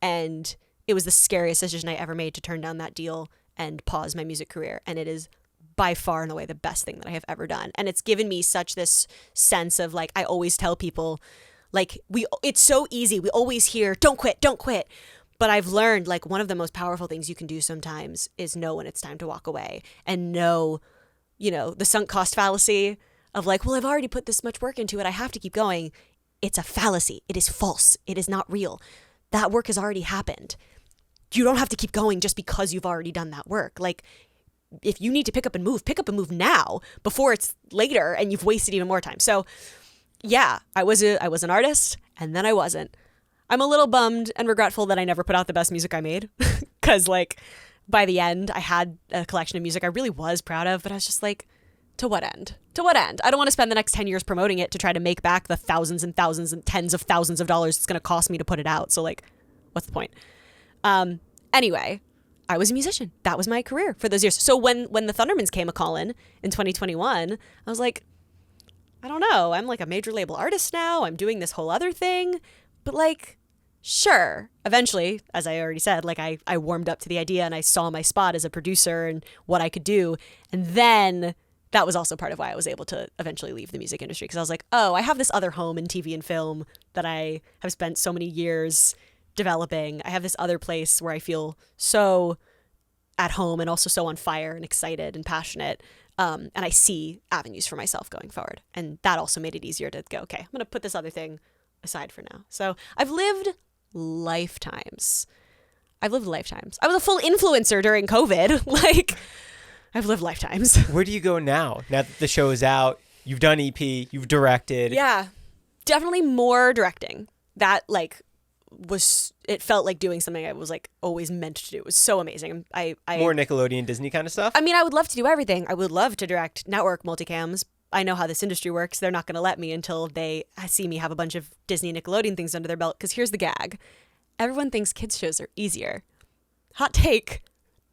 And it was the scariest decision I ever made to turn down that deal and pause my music career. And it is by far and away the best thing that I have ever done. And it's given me such this sense of like, I always tell people like, it's so easy. We always hear, don't quit. But I've learned like one of the most powerful things you can do sometimes is know when it's time to walk away, and know, the sunk cost fallacy of like, well, I've already put this much work into it, I have to keep going. It's a fallacy. It is false. It is not real. That work has already happened. You don't have to keep going just because you've already done that work. Like, if you need to pick up and move now before it's later and you've wasted even more time. So yeah, I was an artist, and then I wasn't. I'm a little bummed and regretful that I never put out the best music I made, because like by the end, I had a collection of music I really was proud of, but I was just like, to what end? To what end? I don't want to spend the next 10 years promoting it to try to make back the thousands and thousands and tens of thousands of dollars it's going to cost me to put it out. So like, what's the point? Anyway, I was a musician. That was my career for those years. So when the Thundermans came a-callin' in 2021, I was like, I don't know. I'm like a major label artist now. I'm doing this whole other thing. But like, sure. Eventually, as I already said, like I warmed up to the idea and I saw my spot as a producer and what I could do. And then that was also part of why I was able to eventually leave the music industry, because I was like, oh, I have this other home in TV and film that I have spent so many years developing. I have this other place where I feel so at home and also so on fire and excited and passionate. And I see avenues for myself going forward. And that also made it easier to go, okay, I'm going to put this other thing aside for now. So I've lived lifetimes. I was a full influencer during COVID. Like, I've lived lifetimes. Where do you go now? Now that the show is out, you've done EP, you've directed. Yeah, definitely more directing. That like it felt like doing something I was like always meant to do. It was so amazing. I more Nickelodeon, Disney kind of stuff? I mean, I would love to do everything. I would love to direct network multicams. I know how this industry works. They're not going to let me until they see me have a bunch of Disney and Nickelodeon things under their belt. Because here's the gag. Everyone thinks kids shows are easier. Hot take.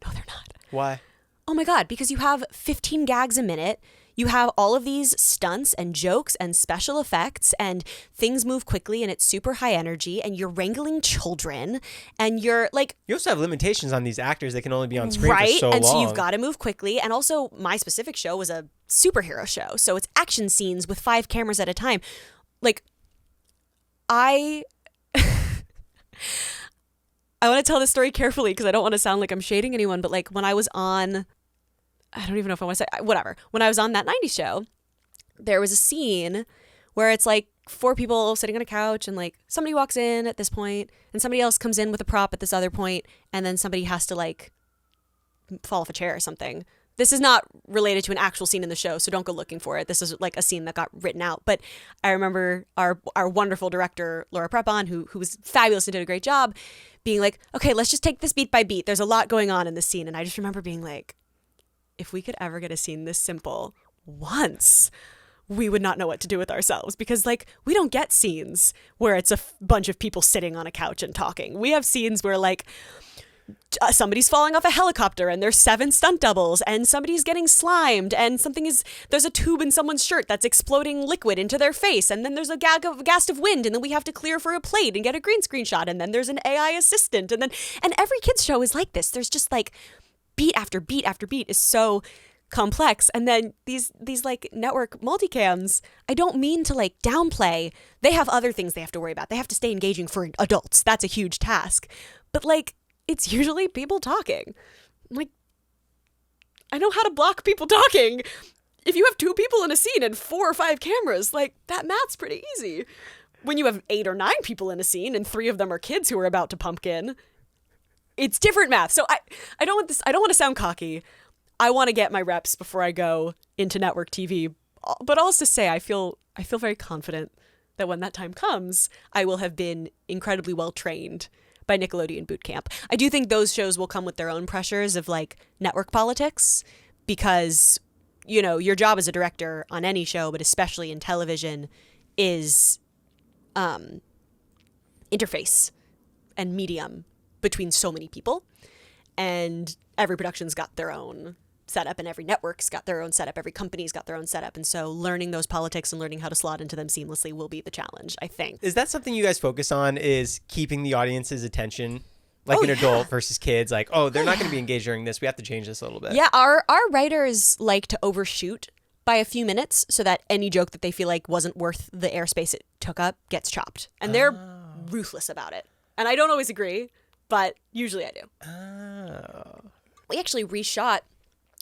No, they're not. Why? Oh my God, because you have 15 gags a minute. You have all of these stunts and jokes and special effects, and things move quickly, and it's super high energy, and you're wrangling children, and you're like... You also have limitations on these actors. They can only be on screen right? for so long. And so you've got to move quickly. And also, my specific show was a superhero show, so it's action scenes with 5 cameras at a time. Like, I want to tell this story carefully because I don't want to sound like I'm shading anyone, but like when I was on... I don't even know if I want to say, whatever. When I was on that 90s show, there was a scene where it's like 4 people sitting on a couch and like somebody walks in at this point and somebody else comes in with a prop at this other point, and then somebody has to like fall off a chair or something. This is not related to an actual scene in the show, so don't go looking for it. This is like a scene that got written out. But I remember our wonderful director, Laura Prepon, who was fabulous and did a great job, being like, okay, let's just take this beat by beat. There's a lot going on in this scene. And I just remember being like, if we could ever get a scene this simple once, we would not know what to do with ourselves, because like we don't get scenes where it's a bunch of people sitting on a couch and talking. We have scenes where like somebody's falling off a helicopter and there's 7 stunt doubles and somebody's getting slimed and there's a tube in someone's shirt that's exploding liquid into their face, and then there's a gust of wind, and then we have to clear for a plate and get a green screen shot, and then there's an AI assistant, and every kid's show is like this. There's just like beat after beat after beat is so complex. And then these like network multicams, I don't mean to like downplay. They have other things they have to worry about. They have to stay engaging for adults. That's a huge task. But like, it's usually people talking. Like, I know how to block people talking. If you have 2 people in a scene and 4 or 5 cameras, like that math's pretty easy. When you have 8 or 9 people in a scene and 3 of them are kids who are about to pumpkin, it's different math. So I don't want to sound cocky. I want to get my reps before I go into network TV. But also say I feel very confident that when that time comes, I will have been incredibly well trained by Nickelodeon Boot Camp. I do think those shows will come with their own pressures of like network politics, because you know, your job as a director on any show, but especially in television, is interface and medium between so many people, and every production's got their own setup, and every network's got their own setup, every company's got their own setup, and so learning those politics and learning how to slot into them seamlessly will be the challenge, I think. Is that something you guys focus on, is keeping the audience's attention? Like an adult versus kids, like, oh, they're not going to be engaged during this, we have to change this a little bit. Yeah, our writers like to overshoot by a few minutes so that any joke that they feel like wasn't worth the airspace it took up gets chopped, and they're ruthless about it. And I don't always agree, but usually I do. We actually reshot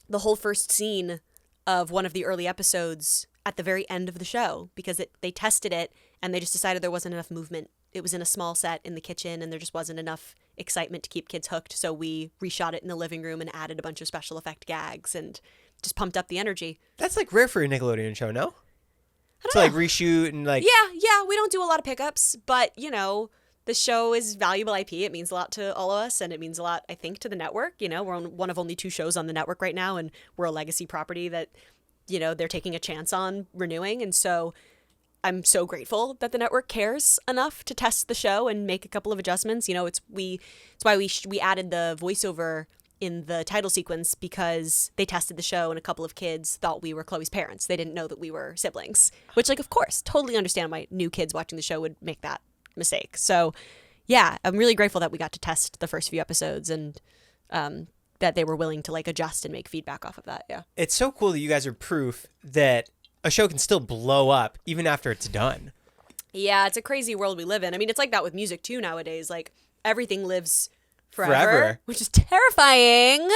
the whole first scene of one of the early episodes at the very end of the show, because they tested it and they just decided there wasn't enough movement. It was in a small set in the kitchen and there just wasn't enough excitement to keep kids hooked. So we reshot it in the living room and added a bunch of special effect gags and just pumped up the energy. That's like rare for a Nickelodeon show, no? to like reshoot and like. Yeah, we don't do a lot of pickups, but the show is valuable IP. It means a lot to all of us, and it means a lot, I think, to the network. We're on one of only 2 shows on the network right now, and we're a legacy property that, they're taking a chance on renewing. And so I'm so grateful that the network cares enough to test the show and make a couple of adjustments. It's why we added the voiceover in the title sequence, because they tested the show and a couple of kids thought we were Chloe's parents. They didn't know that we were siblings, which, like, of course, totally understand why new kids watching the show would make that mistake. So yeah, I'm really grateful that we got to test the first few episodes, and that they were willing to like adjust and make feedback off of that. Yeah, it's so cool that you guys are proof that a show can still blow up even after it's done. Yeah, it's a crazy world we live in. I mean, it's like that with music too nowadays. Like, everything lives forever. Which is terrifying.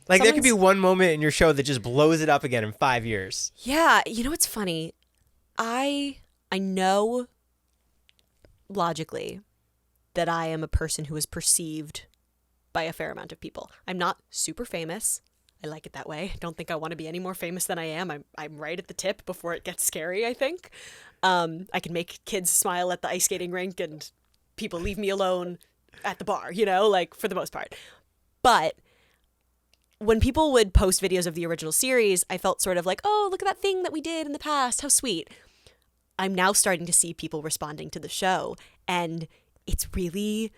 Like, there could be one moment in your show that just blows it up again in 5 years. Yeah, what's funny? I know logically that I am a person who is perceived by a fair amount of people. I'm not super famous. I like it that way. I don't think I want to be any more famous than I am. I'm right at the tip before it gets scary, I think. I can make kids smile at the ice skating rink and people leave me alone at the bar, like, for the most part. But when people would post videos of the original series, I felt sort of like, oh, look at that thing that we did in the past. How sweet. I'm now starting to see people responding to the show, and it's really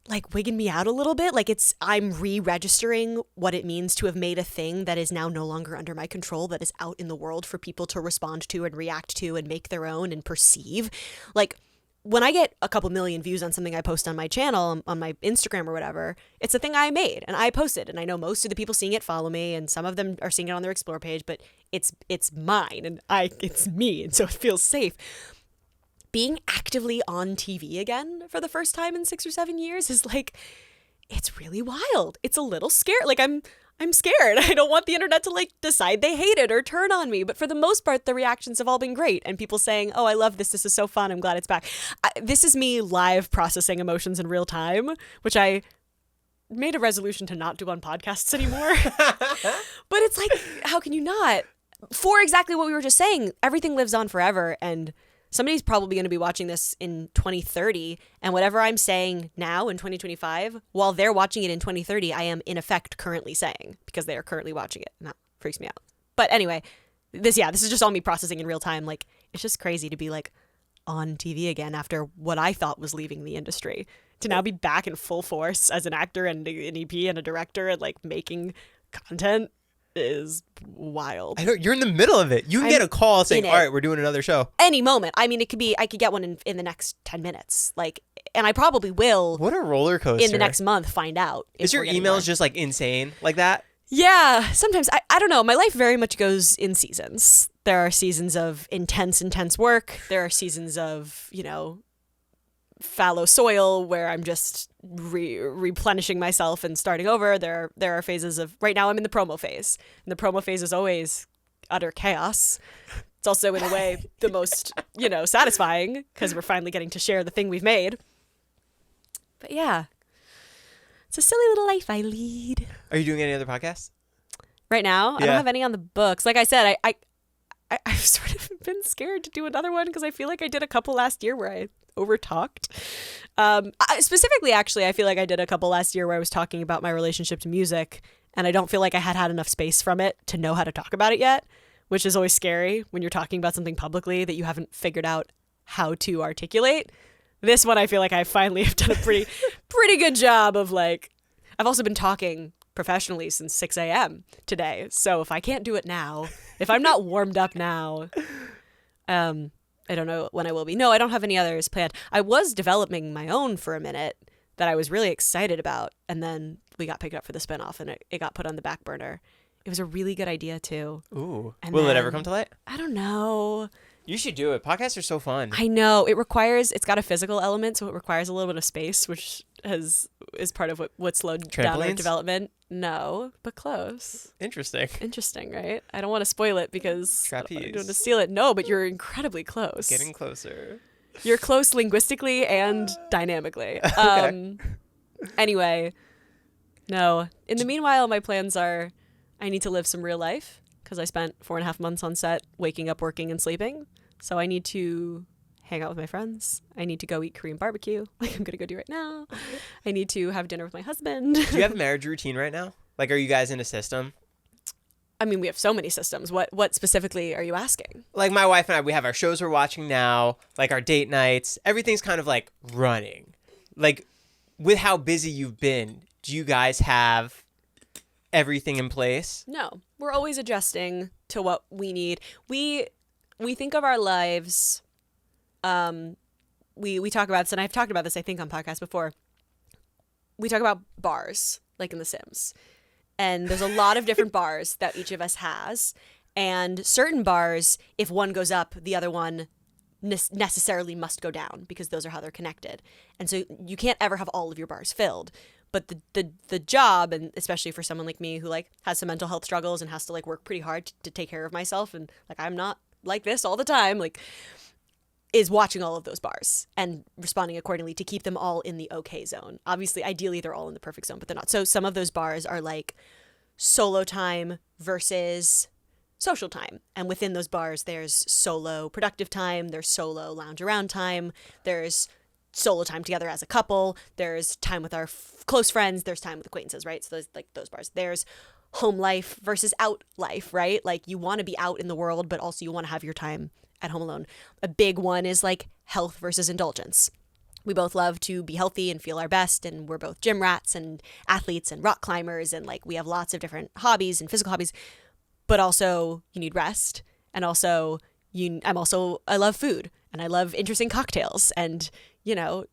like wigging me out a little bit. Like, I'm re-registering what it means to have made a thing that is now no longer under my control, that is out in the world for people to respond to and react to and make their own and perceive. Like, when I get a couple million views on something I post on my channel, on my Instagram or whatever, it's a thing I made and I posted, and I know most of the people seeing it follow me, and some of them are seeing it on their Explore page, but it's mine, and it's me, and so it feels safe. Being actively on TV again for the first time in 6 or 7 years is like, it's really wild. It's a little scary. Like, I'm scared. I don't want the internet to like decide they hate it or turn on me. But for the most part, the reactions have all been great. And people saying, oh, I love this. This is so fun. I'm glad it's back. This is me live processing emotions in real time, which I made a resolution to not do on podcasts anymore. But it's like, how can you not? For exactly what we were just saying, everything lives on forever. And somebody's probably going to be watching this in 2030, and whatever I'm saying now in 2025, while they're watching it in 2030, I am in effect currently saying, because they are currently watching it, and that freaks me out. But anyway, this is just all me processing in real time. Like, it's just crazy to be like on TV again after what I thought was leaving the industry, to now be back in full force as an actor and an EP and a director and like making content is wild. I know, you're in the middle of it. You can get a call saying, all right, we're doing another show. Any moment. I mean, I could get one in the next 10 minutes. Like, and I probably will. What a roller coaster. In the next month, find out. Is your emails just like insane like that? Yeah. Sometimes, I don't know. My life very much goes in seasons. There are seasons of intense work. There are seasons of, fallow soil where I'm just replenishing myself and starting over. There are phases of, right now I'm in the promo phase, and the promo phase is always utter chaos. It's also in a way the most, satisfying, because we're finally getting to share the thing we've made. But yeah, it's a silly little life I lead. Are you doing any other podcasts? Right now? Yeah. I don't have any on the books. Like I said, I've sort of been scared to do another one because I feel like I did a couple last year where I overtalked. Specifically, actually, I feel like I did a couple last year where I was talking about my relationship to music, and I don't feel like I had enough space from it to know how to talk about it yet, which is always scary when you're talking about something publicly that you haven't figured out how to articulate. This one, I feel like I finally have done a pretty good job of like, I've also been talking professionally since 6 a.m. today. So if I can't do it now, if I'm not warmed up now, I don't know when I will be. No, I don't have any others planned. I was developing my own for a minute that I was really excited about, and then we got picked up for the spinoff, and it got put on the back burner. It was a really good idea too. Ooh. Will it ever come to light? I don't know. You should do it. Podcasts are so fun. I know. It's got a physical element, so it requires a little bit of space, which is part of what slowed down our development. No, but close. Interesting, right? I don't want to spoil it because Trapeze. I don't want to steal it. No, but you're incredibly close. Getting closer. You're close linguistically and dynamically. Okay. Anyway, no. In the meanwhile, my plans are I need to live some real life because I spent 4.5 months on set, waking up, working, and sleeping. So I need to hang out with my friends. I need to go eat Korean barbecue, like I'm going to go do right now. I need to have dinner with my husband. Do you have a marriage routine right now? Like, are you guys in a system? I mean, we have so many systems. What specifically are you asking? Like, my wife and I, we have our shows we're watching now, like our date nights. Everything's kind of like running. Like, with how busy you've been, do you guys have everything in place? No, we're always adjusting to what we need. We think of our lives. We talk about this, and I've talked about this, I think, on podcasts before. We talk about bars, like in The Sims. And there's a lot of different bars that each of us has. And certain bars, if one goes up, the other one necessarily must go down because those are how they're connected. And so you can't ever have all of your bars filled. But the job, and especially for someone like me who like has some mental health struggles and has to like work pretty hard to take care of myself, and like I'm not like this all the time, like, is watching all of those bars and responding accordingly to keep them all in the okay zone. Obviously, ideally, they're all in the perfect zone, but they're not. So some of those bars are like solo time versus social time. And within those bars, there's solo productive time, there's solo lounge around time, there's solo time together as a couple, there's time with our close friends, there's time with acquaintances, right? So there's like those bars. There's home life versus out life, right? Like you want to be out in the world, but also you want to have your time at home alone. A big one is like health versus indulgence. We both love to be healthy and feel our best, and we're both gym rats and athletes and rock climbers, and like we have lots of different hobbies and physical hobbies, but also you need rest, and also I love food and I love interesting cocktails, and you know,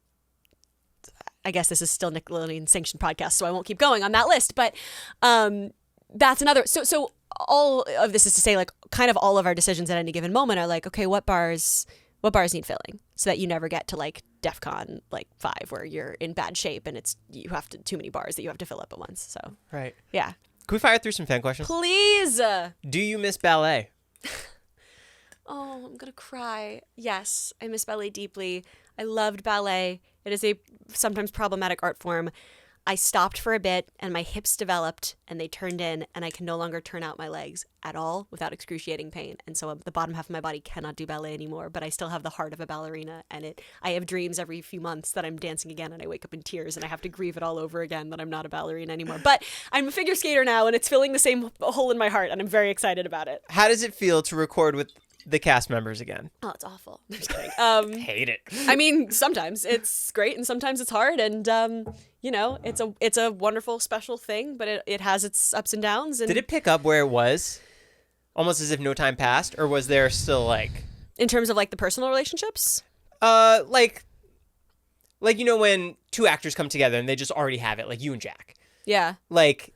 I guess this is still Nickelodeon sanctioned podcast, so I won't keep going on that list, but that's another. So all of this is to say, like, kind of all of our decisions at any given moment are like, okay, what bars need filling, so that you never get to like DEFCON like 5 where you're in bad shape and you have too many bars that you have to fill up at once. So right, yeah. Can we fire through some fan questions? Please. Do you miss ballet? Oh, I'm gonna cry. Yes, I miss ballet deeply. I loved ballet. It is a sometimes problematic art form. I stopped for a bit and my hips developed and they turned in, and I can no longer turn out my legs at all without excruciating pain. And so the bottom half of my body cannot do ballet anymore, but I still have the heart of a ballerina, and I have dreams every few months that I'm dancing again, and I wake up in tears and I have to grieve it all over again that I'm not a ballerina anymore. But I'm a figure skater now, and it's filling the same hole in my heart, and I'm very excited about it. How does it feel to record with the cast members again? Oh, it's awful. I'm just kidding. Hate it. I mean, sometimes it's great and sometimes it's hard, and you know, it's a wonderful, special thing, but it has its ups and downs. And did it pick up where it was, almost as if no time passed, or was there still like, in terms of like the personal relationships? Like you know when two actors come together and they just already have it, like you and Jack. Yeah. Like,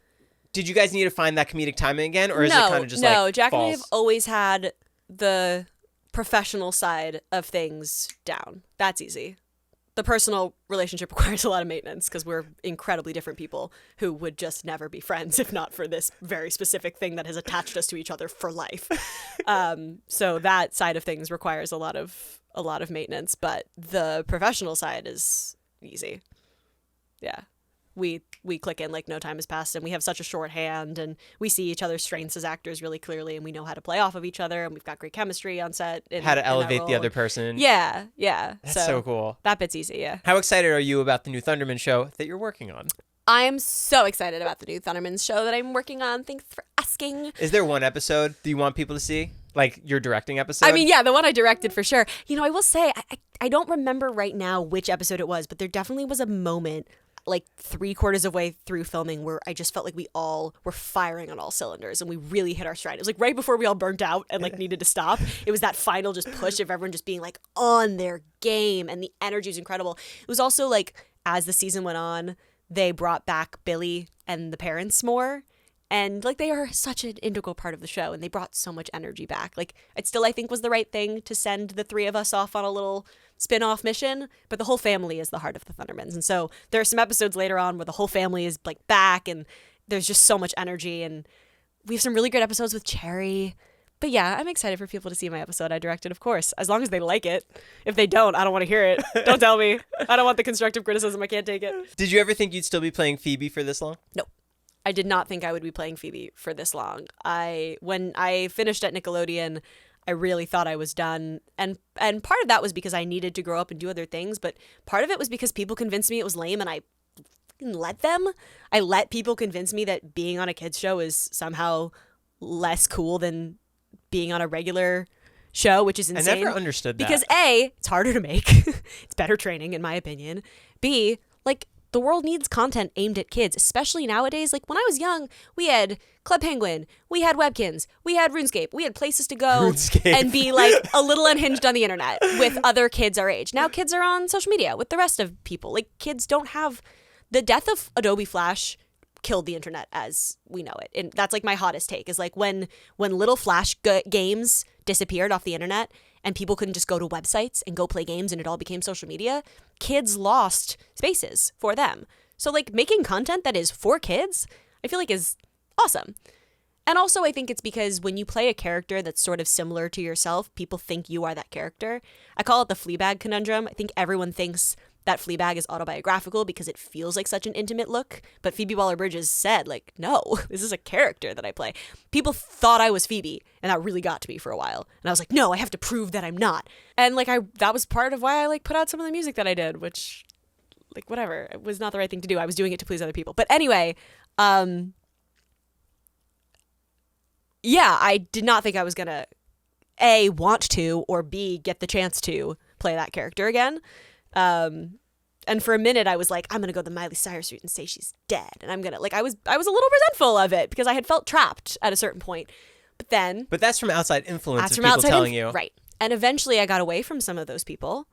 did you guys need to find that comedic timing again, or is it kind of just no? Like, Jack falls? and I have always had the professional side of things down. That's easy. The personal relationship requires a lot of maintenance because we're incredibly different people who would just never be friends if not for this very specific thing that has attached us to each other for life. So that side of things requires a lot of maintenance, but the professional side is easy. Yeah. We click in like no time has passed, and we have such a shorthand, and we see each other's strengths as actors really clearly, and we know how to play off of each other, and we've got great chemistry on set. How to elevate the other person. Yeah. That's so cool. That bit's easy, yeah. How excited are you about the new Thunderman show that you're working on? I am so excited about the new Thundermans show that I'm working on. Thanks for asking. Is there one episode do you want people to see? Like your directing episode? I mean, yeah, the one I directed for sure. You know, I will say, I don't remember right now which episode it was, but there definitely was a moment like 3/4 of way through filming where I just felt like we all were firing on all cylinders and we really hit our stride. It was like right before we all burnt out and like needed to stop. It was that final just push of everyone just being like on their game, and the energy was incredible. It was also like as the season went on, they brought back Billy and the parents more. And like they are such an integral part of the show, and they brought so much energy back. Like it still, I think, was the right thing to send the 3 of us off on a little spin-off mission, but the whole family is the heart of the Thundermans. And so there are some episodes later on where the whole family is like back, and there's just so much energy, and we have some really great episodes with Cherry. But yeah, I'm excited for people to see my episode I directed, of course, as long as they like it. If they don't, I don't want to hear it. Don't tell me. I don't want the constructive criticism. I can't take it. Did you ever think you'd still be playing Phoebe for this long? Nope. I did not think I would be playing Phoebe for this long. When I finished at Nickelodeon, I really thought I was done. And part of that was because I needed to grow up and do other things, but part of it was because people convinced me it was lame, and I let them. I let people convince me that being on a kids show is somehow less cool than being on a regular show, which is insane. I never understood that. Because A, it's harder to make. It's better training, in my opinion. B, like, the world needs content aimed at kids, especially nowadays. Like, when I was young, we had Club Penguin, we had Webkins, we had RuneScape, we had places to go and be, like, a little unhinged on the internet with other kids our age. Now kids are on social media with the rest of people. Like, kids don't have... The death of Adobe Flash killed the internet as we know it. And that's, like, my hottest take, is, like, when little Flash games disappeared off the internet and people couldn't just go to websites and go play games and it all became social media, kids lost spaces for them. So, like, making content that is for kids, I feel like is awesome. And also, I think it's because when you play a character that's sort of similar to yourself, people think you are that character. I call it the Fleabag conundrum. I think everyone thinks that Fleabag is autobiographical because it feels like such an intimate look. But Phoebe Waller-Bridges said, like, no, this is a character that I play. People thought I was Phoebe, and that really got to me for a while. And I was like, no, I have to prove that I'm not. And, like, that was part of why I, like, put out some of the music that I did, which, like, whatever. It was not the right thing to do. I was doing it to please other people. But anyway, yeah, I did not think I was gonna, A, want to, or B, get the chance to play that character again. And for a minute I was like, I'm gonna go the Miley Cyrus route and say she's dead, and I'm gonna, like, I was a little resentful of it because I had felt trapped at a certain point. But that's from outside influences, people telling you, right? And eventually I got away from some of those people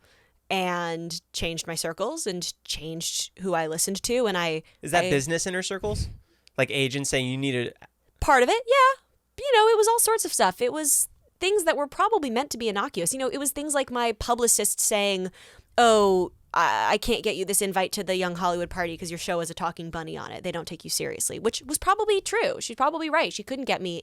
and changed my circles and changed who I listened to. And is that business inner circles, like agents saying you needed part of it? Yeah, you know, it was all sorts of stuff. It was things that were probably meant to be innocuous. You know, it was things like my publicist saying, oh, I can't get you this invite to the Young Hollywood party because your show has a talking bunny on it. They don't take you seriously, which was probably true. She's probably right. She couldn't get me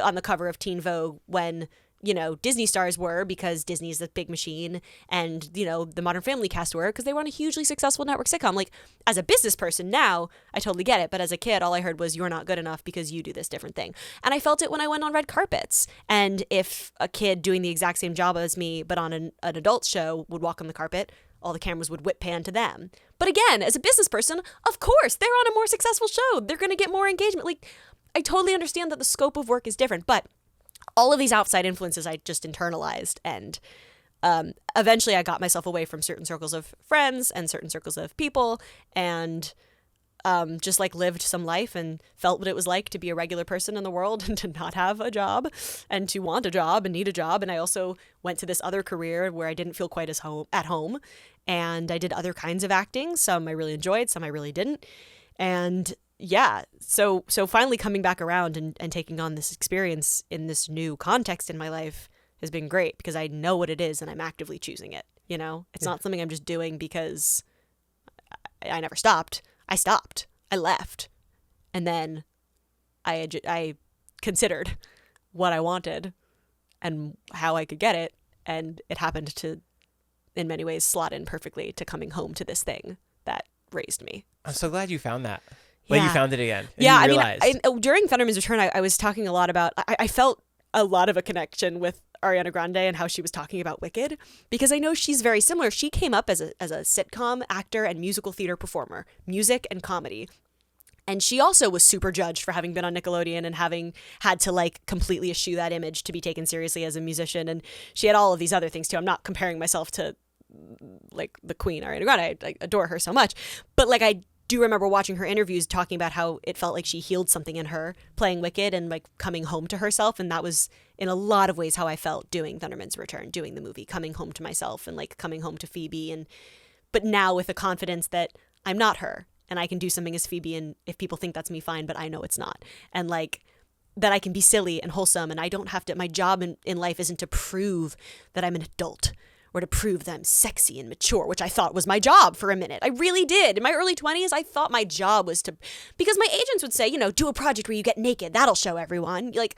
on the cover of Teen Vogue when, you know, Disney stars were, because Disney is the big machine, and, you know, the Modern Family cast were because they were on a hugely successful network sitcom. Like, as a business person now, I totally get it. But as a kid, all I heard was, you're not good enough because you do this different thing. And I felt it when I went on red carpets. And if a kid doing the exact same job as me, but on an adult show, would walk on the carpet, all the cameras would whip pan to them. But again, as a business person, of course, they're on a more successful show. They're going to get more engagement. Like, I totally understand that the scope of work is different, but all of these outside influences I just internalized, and eventually I got myself away from certain circles of friends and certain circles of people, and just, like, lived some life and felt what it was like to be a regular person in the world and to not have a job and to want a job and need a job. And I also went to this other career where I didn't feel quite as at home, and I did other kinds of acting. Some I really enjoyed, some I really didn't. And yeah, so finally coming back around and taking on this experience in this new context in my life has been great, because I know what it is and I'm actively choosing it. You know, it's not something I'm just doing because I never stopped. I stopped. I left. And then I considered what I wanted and how I could get it. And it happened to, in many ways, slot in perfectly to coming home to this thing that raised me. I'm so glad you found that. Like, you found it again. And you realized. I mean, during Thundermans Return, I was talking a lot about, I felt a lot of a connection with Ariana Grande and how she was talking about Wicked, because I know she's very similar. She came up as a sitcom actor and musical theater performer, music and comedy. And she also was super judged for having been on Nickelodeon and having had to, like, completely eschew that image to be taken seriously as a musician. And she had all of these other things too. I'm not comparing myself to, like, the queen, Ariana Grande. I adore her so much. But, like, I do remember watching her interviews talking about how it felt like she healed something in her playing Wicked and, like, coming home to herself. And that was in a lot of ways how I felt doing Thundermans Return, doing the movie, coming home to myself and, like, coming home to Phoebe. But now with the confidence that I'm not her and I can do something as Phoebe, and if people think that's me, fine, but I know it's not. And, like, that I can be silly and wholesome, and I don't have to, my job in life isn't to prove that I'm an adult or to prove that I'm sexy and mature, which I thought was my job for a minute. I really did. In my early 20s, I thought my job was to, because my agents would say, you know, do a project where you get naked. That'll show everyone. Like,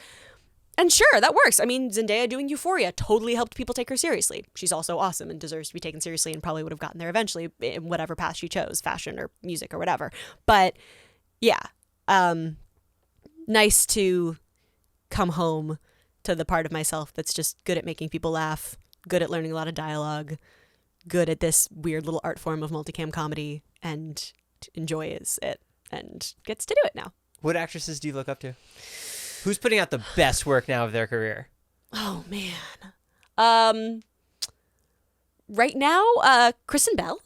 and sure, that works. I mean, Zendaya doing Euphoria totally helped people take her seriously. She's also awesome and deserves to be taken seriously, and probably would have gotten there eventually in whatever path she chose, fashion or music or whatever. But yeah, Nice to come home to the part of myself that's just good at making people laugh, good at learning a lot of dialogue, good at this weird little art form of multicam comedy, and enjoys it and gets to do it now. What actresses do you look up to? Who's putting out the best work now of their career? Oh, man. Right now, Kristen Bell.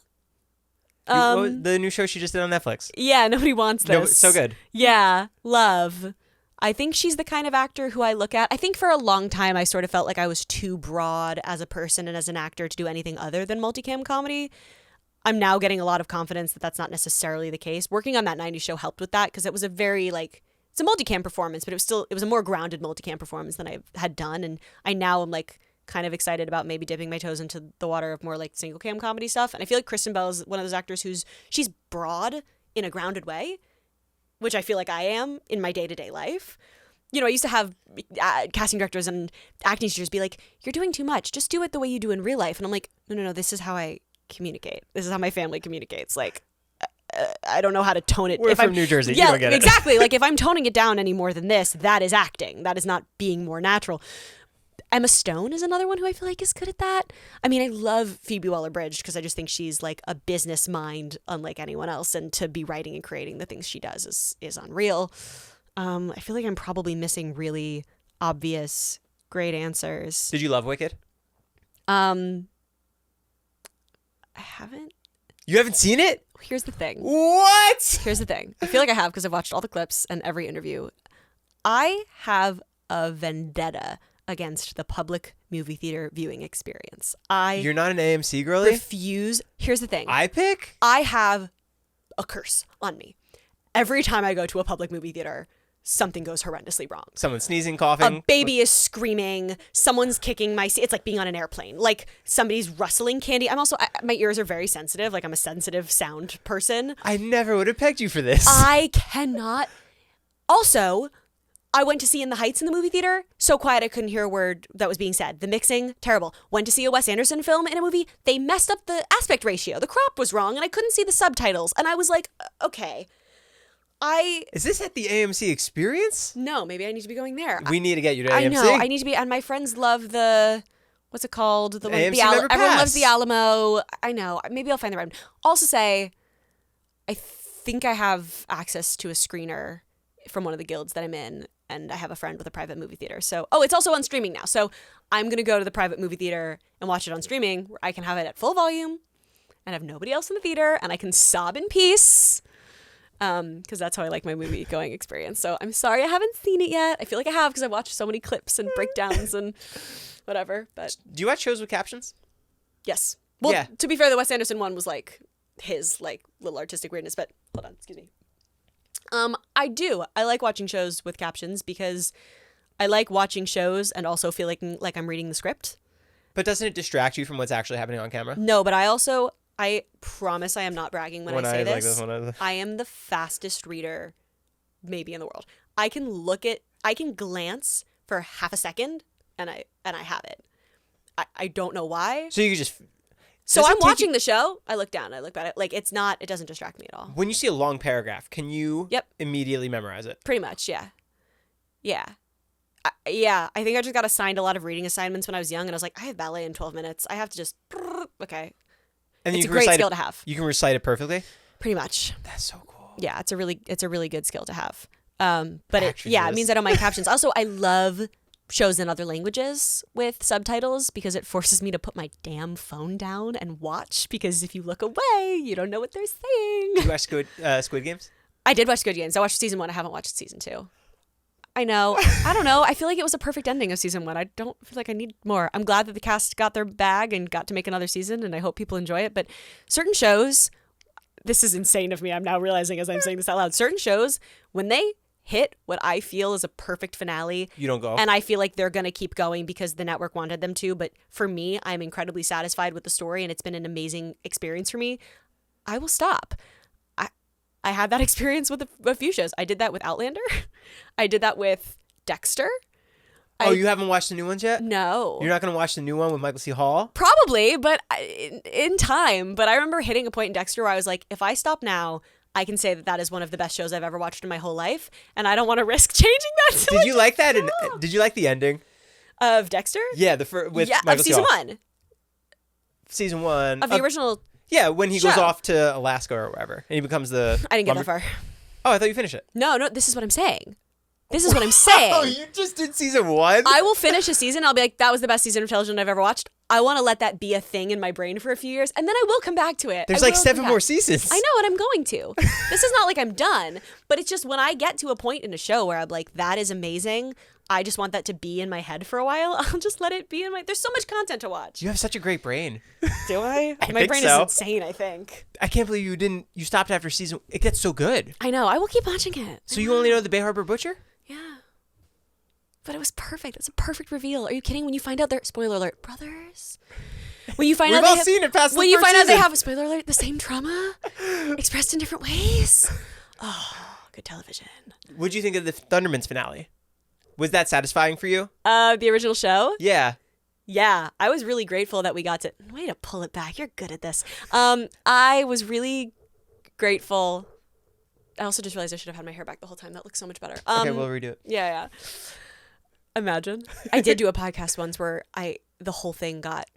The new show she just did on Netflix. Yeah, nobody wants this. No, it's so good. Yeah, love. I think she's the kind of actor who I look at. I think for a long time I sort of felt like I was too broad as a person and as an actor to do anything other than multicam comedy. I'm now getting a lot of confidence that that's not necessarily the case. Working on that 90s show helped with that because it was a very it's a multicam performance, but it was a more grounded multicam performance than I had done. And I now am kind of excited about maybe dipping my toes into the water of more single cam comedy stuff. And I feel like Kristen Bell is one of those actors she's broad in a grounded way, which I feel like I am in my day-to-day life. You know, I used to have casting directors and acting teachers be like, you're doing too much. Just do it the way you do in real life. And I'm like, no, this is how I communicate. This is how my family communicates. I don't know how to tone it. We're from New Jersey. Yeah, you don't get it. Exactly. If I'm toning it down any more than this, that is acting. That is not being more natural. Emma Stone is another one who I feel like is good at that. I mean, I love Phoebe Waller-Bridge because I just think she's a business mind unlike anyone else, and to be writing and creating the things she does is unreal. I feel like I'm probably missing really obvious, great answers. Did you love Wicked? I haven't. You haven't seen it? Here's the thing. What? Here's the thing. I feel like I have because I've watched all the clips and every interview. I have a vendetta against the public movie theater viewing experience. You're not an AMC girly? Refuse. Here's the thing. I have a curse on me. Every time I go to a public movie theater, something goes horrendously wrong. Someone's sneezing, coughing. A baby is screaming. Someone's kicking my seat. It's like being on an airplane. Somebody's rustling candy. My ears are very sensitive. I'm a sensitive sound person. I never would have pegged you for this. I cannot. Also, I went to see In the Heights in the movie theater. So quiet I couldn't hear a word that was being said. The mixing, terrible. Went to see a Wes Anderson film in a movie. They messed up the aspect ratio. The crop was wrong and I couldn't see the subtitles. And I was like, okay. Is this at the AMC Experience? No, maybe I need to be going there. We need to get you to AMC. I know. I need to be. And my friends love what's it called? The one, AMC Member everyone Pass. loves the Alamo. I know. Maybe I'll find the right one. Also say, I think I have access to a screener from one of the guilds that I'm in. And I have a friend with a private movie theater. So, it's also on streaming now. So I'm going to go to the private movie theater and watch it on streaming where I can have it at full volume and have nobody else in the theater and I can sob in peace. Because that's how I like my movie going experience. So I'm sorry I haven't seen it yet. I feel like I have because I watched so many clips and breakdowns and whatever. But do you watch shows with captions? Yes. Well, yeah. To be fair, the Wes Anderson one was his little artistic weirdness. But hold on, excuse me. I do. I like watching shows with captions because I like watching shows and also feel like I'm reading the script. But doesn't it distract you from what's actually happening on camera? No, but I promise I am not bragging when I say this. I am the fastest reader maybe in the world. I can glance for half a second and I have it. I don't know why. So you could just... So I'm watching the show. I look down. I look at it. It doesn't distract me at all. When you see a long paragraph, can you immediately memorize it? Pretty much, yeah. Yeah. I think I just got assigned a lot of reading assignments when I was young and I was like, I have ballet in 12 minutes. I have to just... Okay. And it's a great skill to have. You can recite it perfectly? Pretty much. That's so cool. Yeah, it's a really good skill to have. But it means I don't mind captions. Also, I love shows in other languages with subtitles because it forces me to put my damn phone down and watch, because if you look away, you don't know what they're saying. Did you watch Squid Games? I did watch Squid Games. I watched season 1. I haven't watched season 2. I know. I don't know. I feel like it was a perfect ending of season 1. I don't feel like I need more. I'm glad that the cast got their bag and got to make another season, and I hope people enjoy it. But certain shows, this is insane of me. I'm now realizing as I'm saying this out loud. Certain shows, when they hit what I feel is a perfect finale, you don't go. And I feel like they're going to keep going because the network wanted them to. But for me, I'm incredibly satisfied with the story, and it's been an amazing experience for me. I will stop. I had that experience with a few shows. I did that with Outlander. I did that with Dexter. You haven't watched the new ones yet? No. You're not going to watch the new one with Michael C. Hall? Probably, but in time. But I remember hitting a point in Dexter where I was like, if I stop now, I can say that that is one of the best shows I've ever watched in my whole life, and I don't want to risk changing that. So Did you like that? And did you like the ending of Dexter? Yeah, with of Michael season Scott. 1 Season 1 of the original. Yeah, when he goes show. off to Alaska or wherever, and he becomes the. I didn't get that far. Oh, I thought you finished it. No, this is what I'm saying. This is what I'm saying. Oh, you just did season 1? I will finish a season. I'll be like, that was the best season of television I've ever watched. I want to let that be a thing in my brain for a few years, and then I will come back to it. There's like 7 more seasons. I know, and I'm going to. This is not like I'm done, but it's just when I get to a point in a show where I'm like, that is amazing, I just want that to be in my head for a while. I'll just let it be in my... There's so much content to watch. You have such a great brain. Do I? I My think brain so. is insane, I think. I can't believe you stopped after season. It gets so good. I know. I will keep watching it. So you only know the Bay Harbor Butcher? Yeah. But it was perfect. It's a perfect reveal. Are you kidding? When you find out they're... Spoiler alert. Brothers? When you find We've out all they have, seen it past the when you first find out they season. have a spoiler alert, the same trauma expressed in different ways. Oh, good television. What'd you think of the Thundermans finale? Was that satisfying for you? The original show? Yeah. Yeah, I was really grateful that we got to... Way to pull it back. You're good at this. I was really grateful. I also just realized I should have had my hair back the whole time. That looks so much better. Okay, we'll redo it. Yeah. Imagine. I did do a podcast once where the whole thing got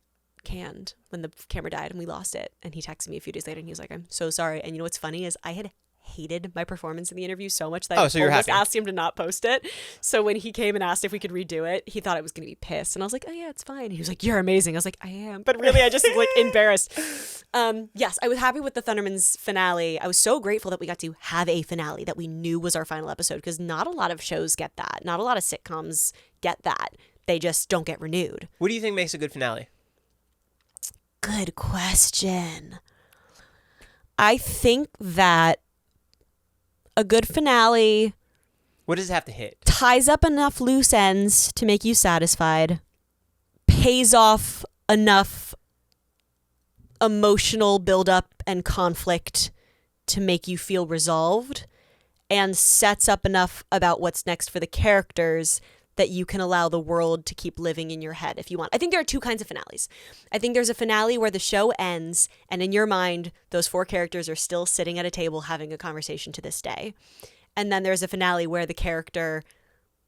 canned when the camera died and we lost it. And he texted me a few days later and he was like, I'm so sorry. And you know what's funny is I had hated my performance in the interview so much that I so you're almost happy. asked him to not post it. So when he came and asked if we could redo it, he thought I was going to be pissed. And I was like, oh yeah, it's fine. He was like, you're amazing. I was like, I am. But really, I just was like embarrassed. Yes, I was happy with the Thundermans finale. I was so grateful that we got to have a finale that we knew was our final episode because not a lot of shows get that. Not a lot of sitcoms get that. They just don't get renewed. What do you think makes a good finale? Good question. I think that a good finale What does it have to hit? ties up enough loose ends to make you satisfied, pays off enough emotional buildup and conflict to make you feel resolved, and sets up enough about what's next for the characters that you can allow the world to keep living in your head if you want. I think there are 2 kinds of finales. I think there's a finale where the show ends and in your mind, those 4 characters are still sitting at a table having a conversation to this day. And then there's a finale where the character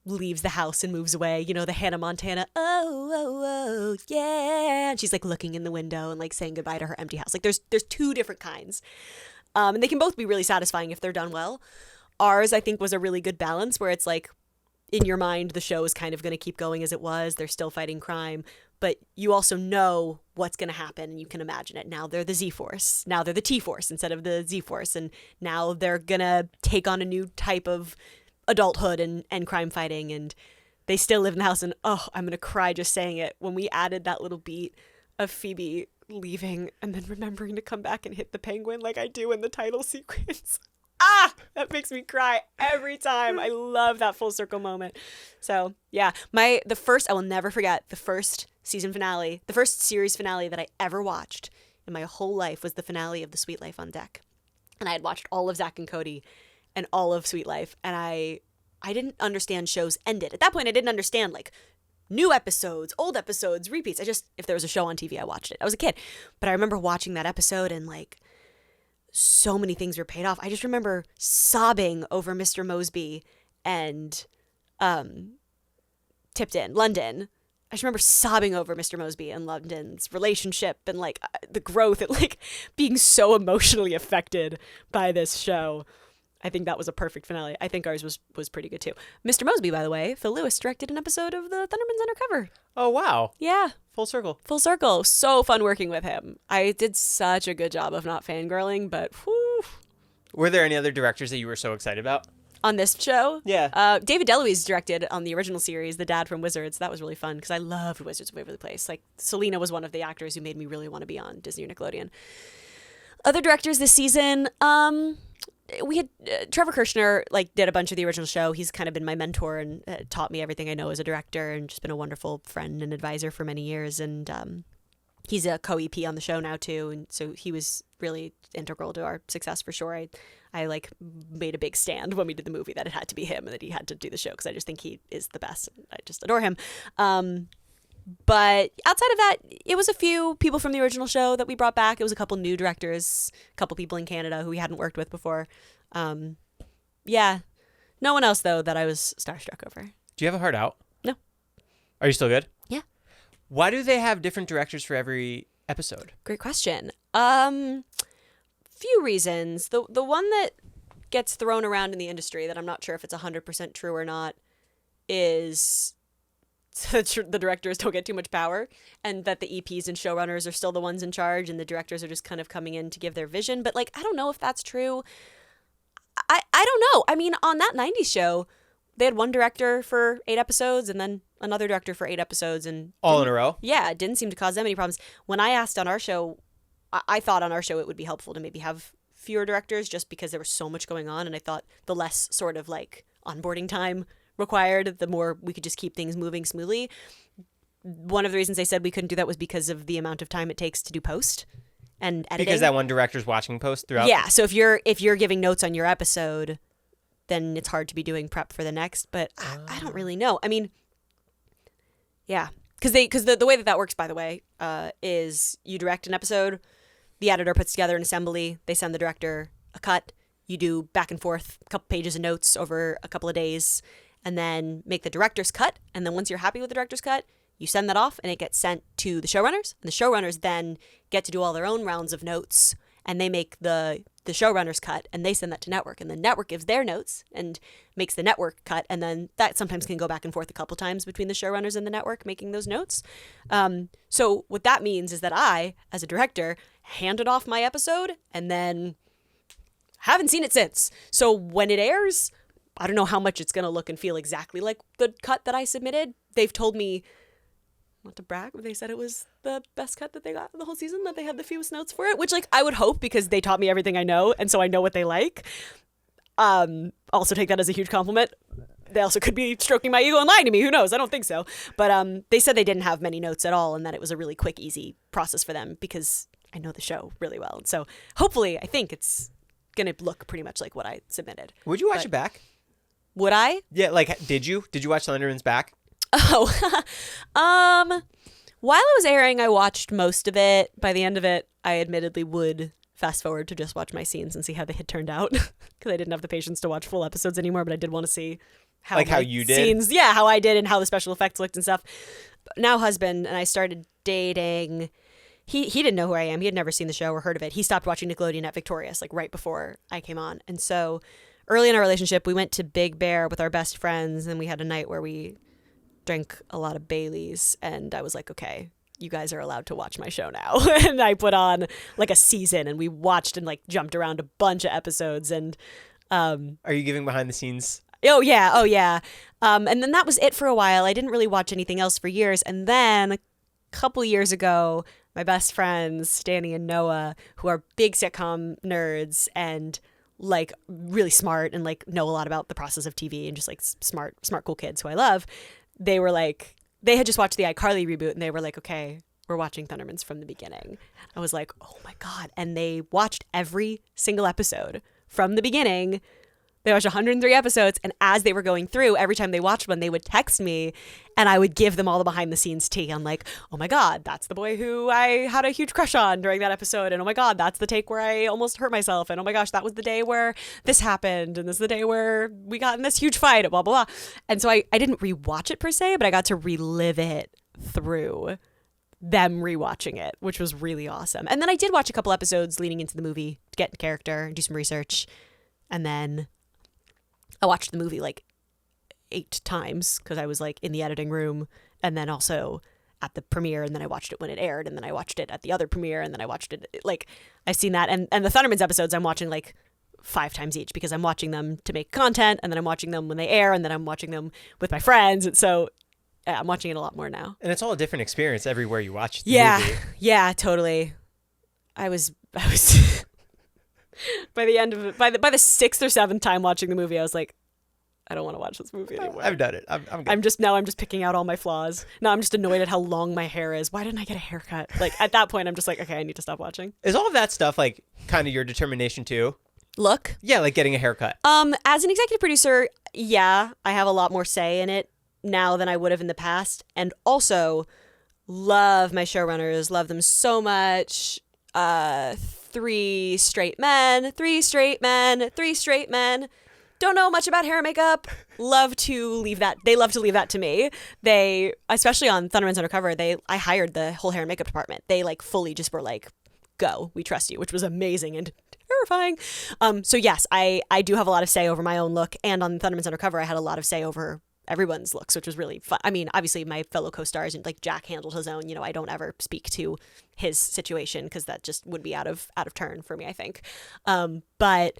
leaves the house and moves away. You know, the Hannah Montana, oh, yeah. And she's like looking in the window and like saying goodbye to her empty house. Like there's 2 different kinds. And they can both be really satisfying if they're done well. Ours, I think, was a really good balance where it's like, in your mind, the show is kind of going to keep going as it was. They're still fighting crime, but you also know what's going to happen and you can imagine it. Now they're the Z-Force. Now they're the T-Force instead of the Z-Force. And now they're going to take on a new type of adulthood and crime fighting. And they still live in the house. And oh, I'm going to cry just saying it. When we added that little beat of Phoebe leaving and then remembering to come back and hit the penguin like I do in the title sequence. That makes me cry every time. I love that full circle moment. So yeah, I will never forget the first season finale, the first series finale that I ever watched in my whole life was the finale of The Sweet Life on Deck. And I had watched all of Zack and Cody and all of Sweet Life. And I didn't understand shows ended. At that point, I didn't understand like new episodes, old episodes, repeats. If there was a show on TV, I watched it. I was a kid. But I remember watching that episode and like, so many things were paid off. I just remember sobbing over Mr. Mosby and London. I just remember sobbing over Mr. Mosby and London's relationship and like the growth and like being so emotionally affected by this show. I think that was a perfect finale. I think ours was pretty good too. Mr. Mosby, by the way, Phil Lewis directed an episode of the Thundermans Undercover. Oh, wow. Yeah. Full circle. Full circle. So fun working with him. I did such a good job of not fangirling, but whew. Were there any other directors that you were so excited about? On this show? Yeah. David DeLuise directed on the original series, the dad from Wizards. That was really fun because I loved Wizards of Waverly Place. Like, Selena was one of the actors who made me really want to be on Disney or Nickelodeon. Other directors this season, we had Trevor Kirshner like did a bunch of the original show. He's kind of been my mentor and taught me everything I know as a director and just been a wonderful friend and advisor for many years. And he's a co-EP on the show now too. And so he was really integral to our success for sure. I like made a big stand when we did the movie that it had to be him and that he had to do the show because I just think he is the best. I just adore him. But outside of that, it was a few people from the original show that we brought back. It was a couple new directors, a couple people in Canada who we hadn't worked with before. Yeah. No one else, though, that I was starstruck over. Do you have a heart out? No. Are you still good? Yeah. Why do they have different directors for every episode? Great question. Few reasons. The one that gets thrown around in the industry that I'm not sure if it's 100% true or not is the directors don't get too much power, and that the EPs and showrunners are still the ones in charge, and the directors are just kind of coming in to give their vision. But, like, I don't know if that's true. I don't know. I mean, on that 90s show, they had one director for 8 episodes and then another director for 8 episodes. And all in a row? Yeah, it didn't seem to cause them any problems. When I asked on our show, I thought on our show it would be helpful to maybe have fewer directors just because there was so much going on, and I thought the less sort of, like, onboarding time required, the more we could just keep things moving smoothly. One of the reasons they said we couldn't do that was because of the amount of time it takes to do post and editing. Because that one director's watching post throughout? Yeah, so if you're giving notes on your episode, then it's hard to be doing prep for the next. But I don't really know. I mean, yeah, because the way that works, by the way, is you direct an episode, the editor puts together an assembly, they send the director a cut, you do back and forth a couple pages of notes over a couple of days, and then make the director's cut. And then once you're happy with the director's cut, you send that off and it gets sent to the showrunners. And the showrunners then get to do all their own rounds of notes, and they make the showrunner's cut and they send that to network. And the network gives their notes and makes the network cut. And then that sometimes can go back and forth a couple times between the showrunners and the network making those notes. So what that means is that I, as a director, handed off my episode and then haven't seen it since. So when it airs, I don't know how much it's going to look and feel exactly like the cut that I submitted. They've told me, not to brag, but they said it was the best cut that they got the whole season, that they had the fewest notes for it, which, like, I would hope because they taught me everything I know, and so I know what they like. Also take that as a huge compliment. They also could be stroking my ego and lying to me. Who knows? I don't think so. But they said they didn't have many notes at all and that it was a really quick, easy process for them because I know the show really well. And so hopefully, I think it's going to look pretty much like what I submitted. Would you watch it back? Would I? Yeah, like, did you watch Thundermans back? Oh, while it was airing, I watched most of it. By the end of it, I admittedly would fast forward to just watch my scenes and see how they had turned out because I didn't have the patience to watch full episodes anymore, but I did want to see how you did scenes, yeah, how I did and how the special effects looked and stuff. Now husband and I started dating. He didn't know who I am. He had never seen the show or heard of it. He stopped watching Nickelodeon at Victorious, like right before I came on. And so early in our relationship, we went to Big Bear with our best friends, and we had a night where we drank a lot of Baileys, and I was like, okay, you guys are allowed to watch my show now. And I put on like a season, and we watched and like jumped around a bunch of episodes. And are you giving behind the scenes? Oh yeah. And then that was it for a while. I didn't really watch anything else for years. And then a couple years ago, my best friends, Danny and Noah, who are big sitcom nerds and like really smart and like know a lot about the process of TV and just like smart, cool kids who I love, they were like, they had just watched the iCarly reboot and they were like, okay, we're watching Thundermans from the beginning. I was like, oh my God. And they watched every single episode from the beginning. They watched 103 episodes, and as they were going through, every time they watched one, they would text me, and I would give them all the behind-the-scenes tea. I'm like, oh my God, that's the boy who I had a huge crush on during that episode, and oh my God, that's the take where I almost hurt myself, and oh my gosh, that was the day where this happened, and this is the day where we got in this huge fight, blah, blah, blah. And so I didn't rewatch it per se, but I got to relive it through them rewatching it, which was really awesome. And then I did watch a couple episodes leading into the movie to get in character, do some research, and then I watched the movie like 8 times because I was like in the editing room and then also at the premiere, and then I watched it when it aired, and then I watched it at the other premiere, and then I watched it like I've seen that. And the Thundermans episodes I'm watching like 5 times each because I'm watching them to make content, and then I'm watching them when they air, and then I'm watching them with my friends. And so yeah, I'm watching it a lot more now. And it's all a different experience everywhere you watch the movie. Yeah, totally. I was by the end of it, by the 6th or 7th time watching the movie, I was like, I don't want to watch this movie anymore. I've done it. I'm good. I'm just picking out all my flaws. Now I'm just annoyed at how long my hair is. Why didn't I get a haircut? Like at that point, I'm just like, okay, I need to stop watching. Is all of that stuff like kind of your determination too? Look. Yeah, like getting a haircut. As an executive producer, yeah, I have a lot more say in it now than I would have in the past. And also, Love my showrunners. Love them so much. 3 straight men. Don't know much about hair and makeup. Love to leave that. They love to leave that to me. They, especially on Thundermans Undercover, I hired the whole hair and makeup department. They like fully just were like, go, we trust you, which was amazing and terrifying. So yes, I do have a lot of say over my own look, and on Thundermans Undercover, I had a lot of say over everyone's looks, which was really fun. I mean, obviously my fellow co-stars, and like Jack handled his own, I don't ever speak to his situation because that just would be out of turn for me, I think. But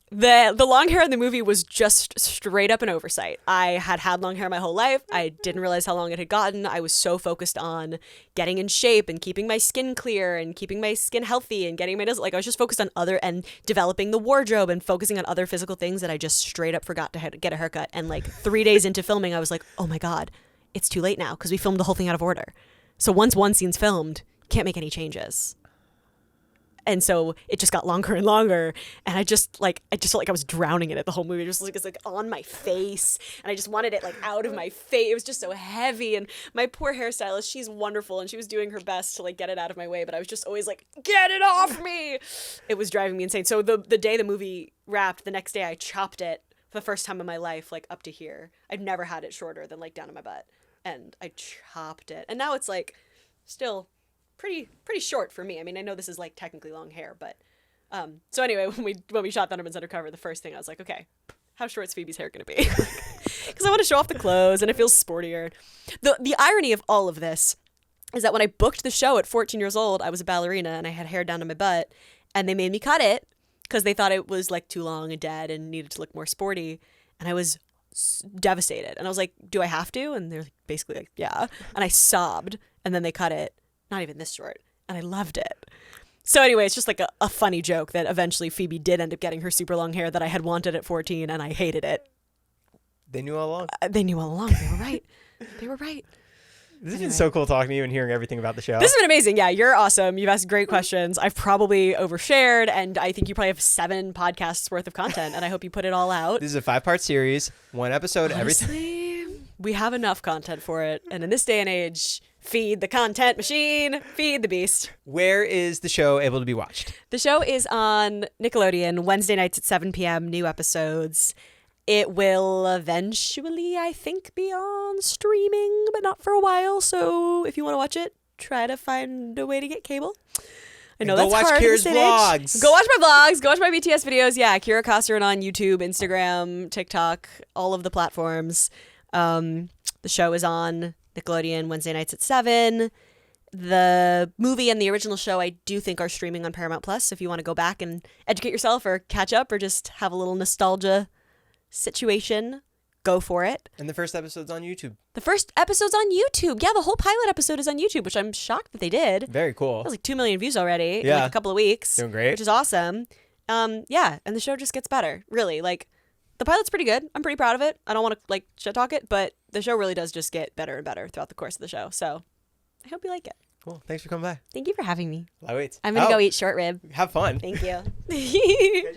the long hair in the movie was just straight up an oversight. I had long hair my whole life. I didn't realize how long it had gotten. I was so focused on getting in shape and keeping my skin clear and keeping my skin healthy and getting my nails. Like, I was just focused on and developing the wardrobe and focusing on other physical things that I just straight up forgot to get a haircut. And like 3 days into filming, I was like, oh my God, it's too late now because we filmed the whole thing out of order. So once one scene's filmed, can't make any changes. And so it just got longer and longer, and I just felt like I was drowning in it the whole movie. It was like on my face, and I just wanted it like out of my face. It was just so heavy, and my poor hairstylist, she's wonderful, and she was doing her best to like get it out of my way, but I was just always like, get it off me. It was driving me insane. So the day the movie wrapped, the next day I chopped it for the first time in my life, like up to here. I've never had it shorter than like down to my butt, and I chopped it, and now it's like still pretty short for me. I mean, I know this is like technically long hair, but so anyway, when we shot Thundermans Undercover, the first thing I was like, okay, how short's Phoebe's hair gonna be? Because I want to show off the clothes and it feels sportier. The irony of all of this is that when I booked the show at 14 years old, I was a ballerina and I had hair down to my butt, and they made me cut it because they thought it was like too long and dead and needed to look more sporty, and I was devastated. And I was like, do I have to? And they're basically like, yeah. And I sobbed, and then they cut it. Not even this short, and I loved it. So anyway, it's just like a funny joke that eventually Phoebe did end up getting her super long hair that I had wanted at 14, and I hated it. They knew all along. They knew all along. They were right. They were right. This has been so cool talking to you and hearing everything about the show. This has been amazing. Yeah, you're awesome. You've asked great questions. I've probably overshared, and I think you probably have 7 podcasts worth of content, and I hope you put it all out. This is a 5-part series, 1 episode every time. Honestly, we have enough content for it, and in this day and age, feed the content machine, feed the beast. Where is the show able to be watched? The show is on Nickelodeon, Wednesday nights at 7 p.m., new episodes. It will eventually, I think, be on streaming, but not for a while. So if you want to watch it, try to find a way to get cable. I know that's hard. Go watch Kira's vlogs. Go watch my vlogs. Go watch my BTS videos. Yeah, Kira Kosarin on YouTube, Instagram, TikTok, all of the platforms. The show is on Nickelodeon Wednesday nights at 7. The movie and the original show I do think are streaming on Paramount Plus. If you want to go back and educate yourself or catch up or just have a little nostalgia situation, go for it. And the first episode's on YouTube. The first episode's on YouTube. Yeah, the whole pilot episode is on YouTube, which I'm shocked that they did. Very cool. It was like 2 million views already in like a couple of weeks. Doing great. Which is awesome. Yeah, and the show just gets better. Really, like the pilot's pretty good. I'm pretty proud of it. I don't want to like shit talk it, but the show really does just get better and better throughout the course of the show. So I hope you like it. Cool. Thanks for coming by. Thank you for having me. Wait. I'm going to go eat short rib. Have fun. Thank you.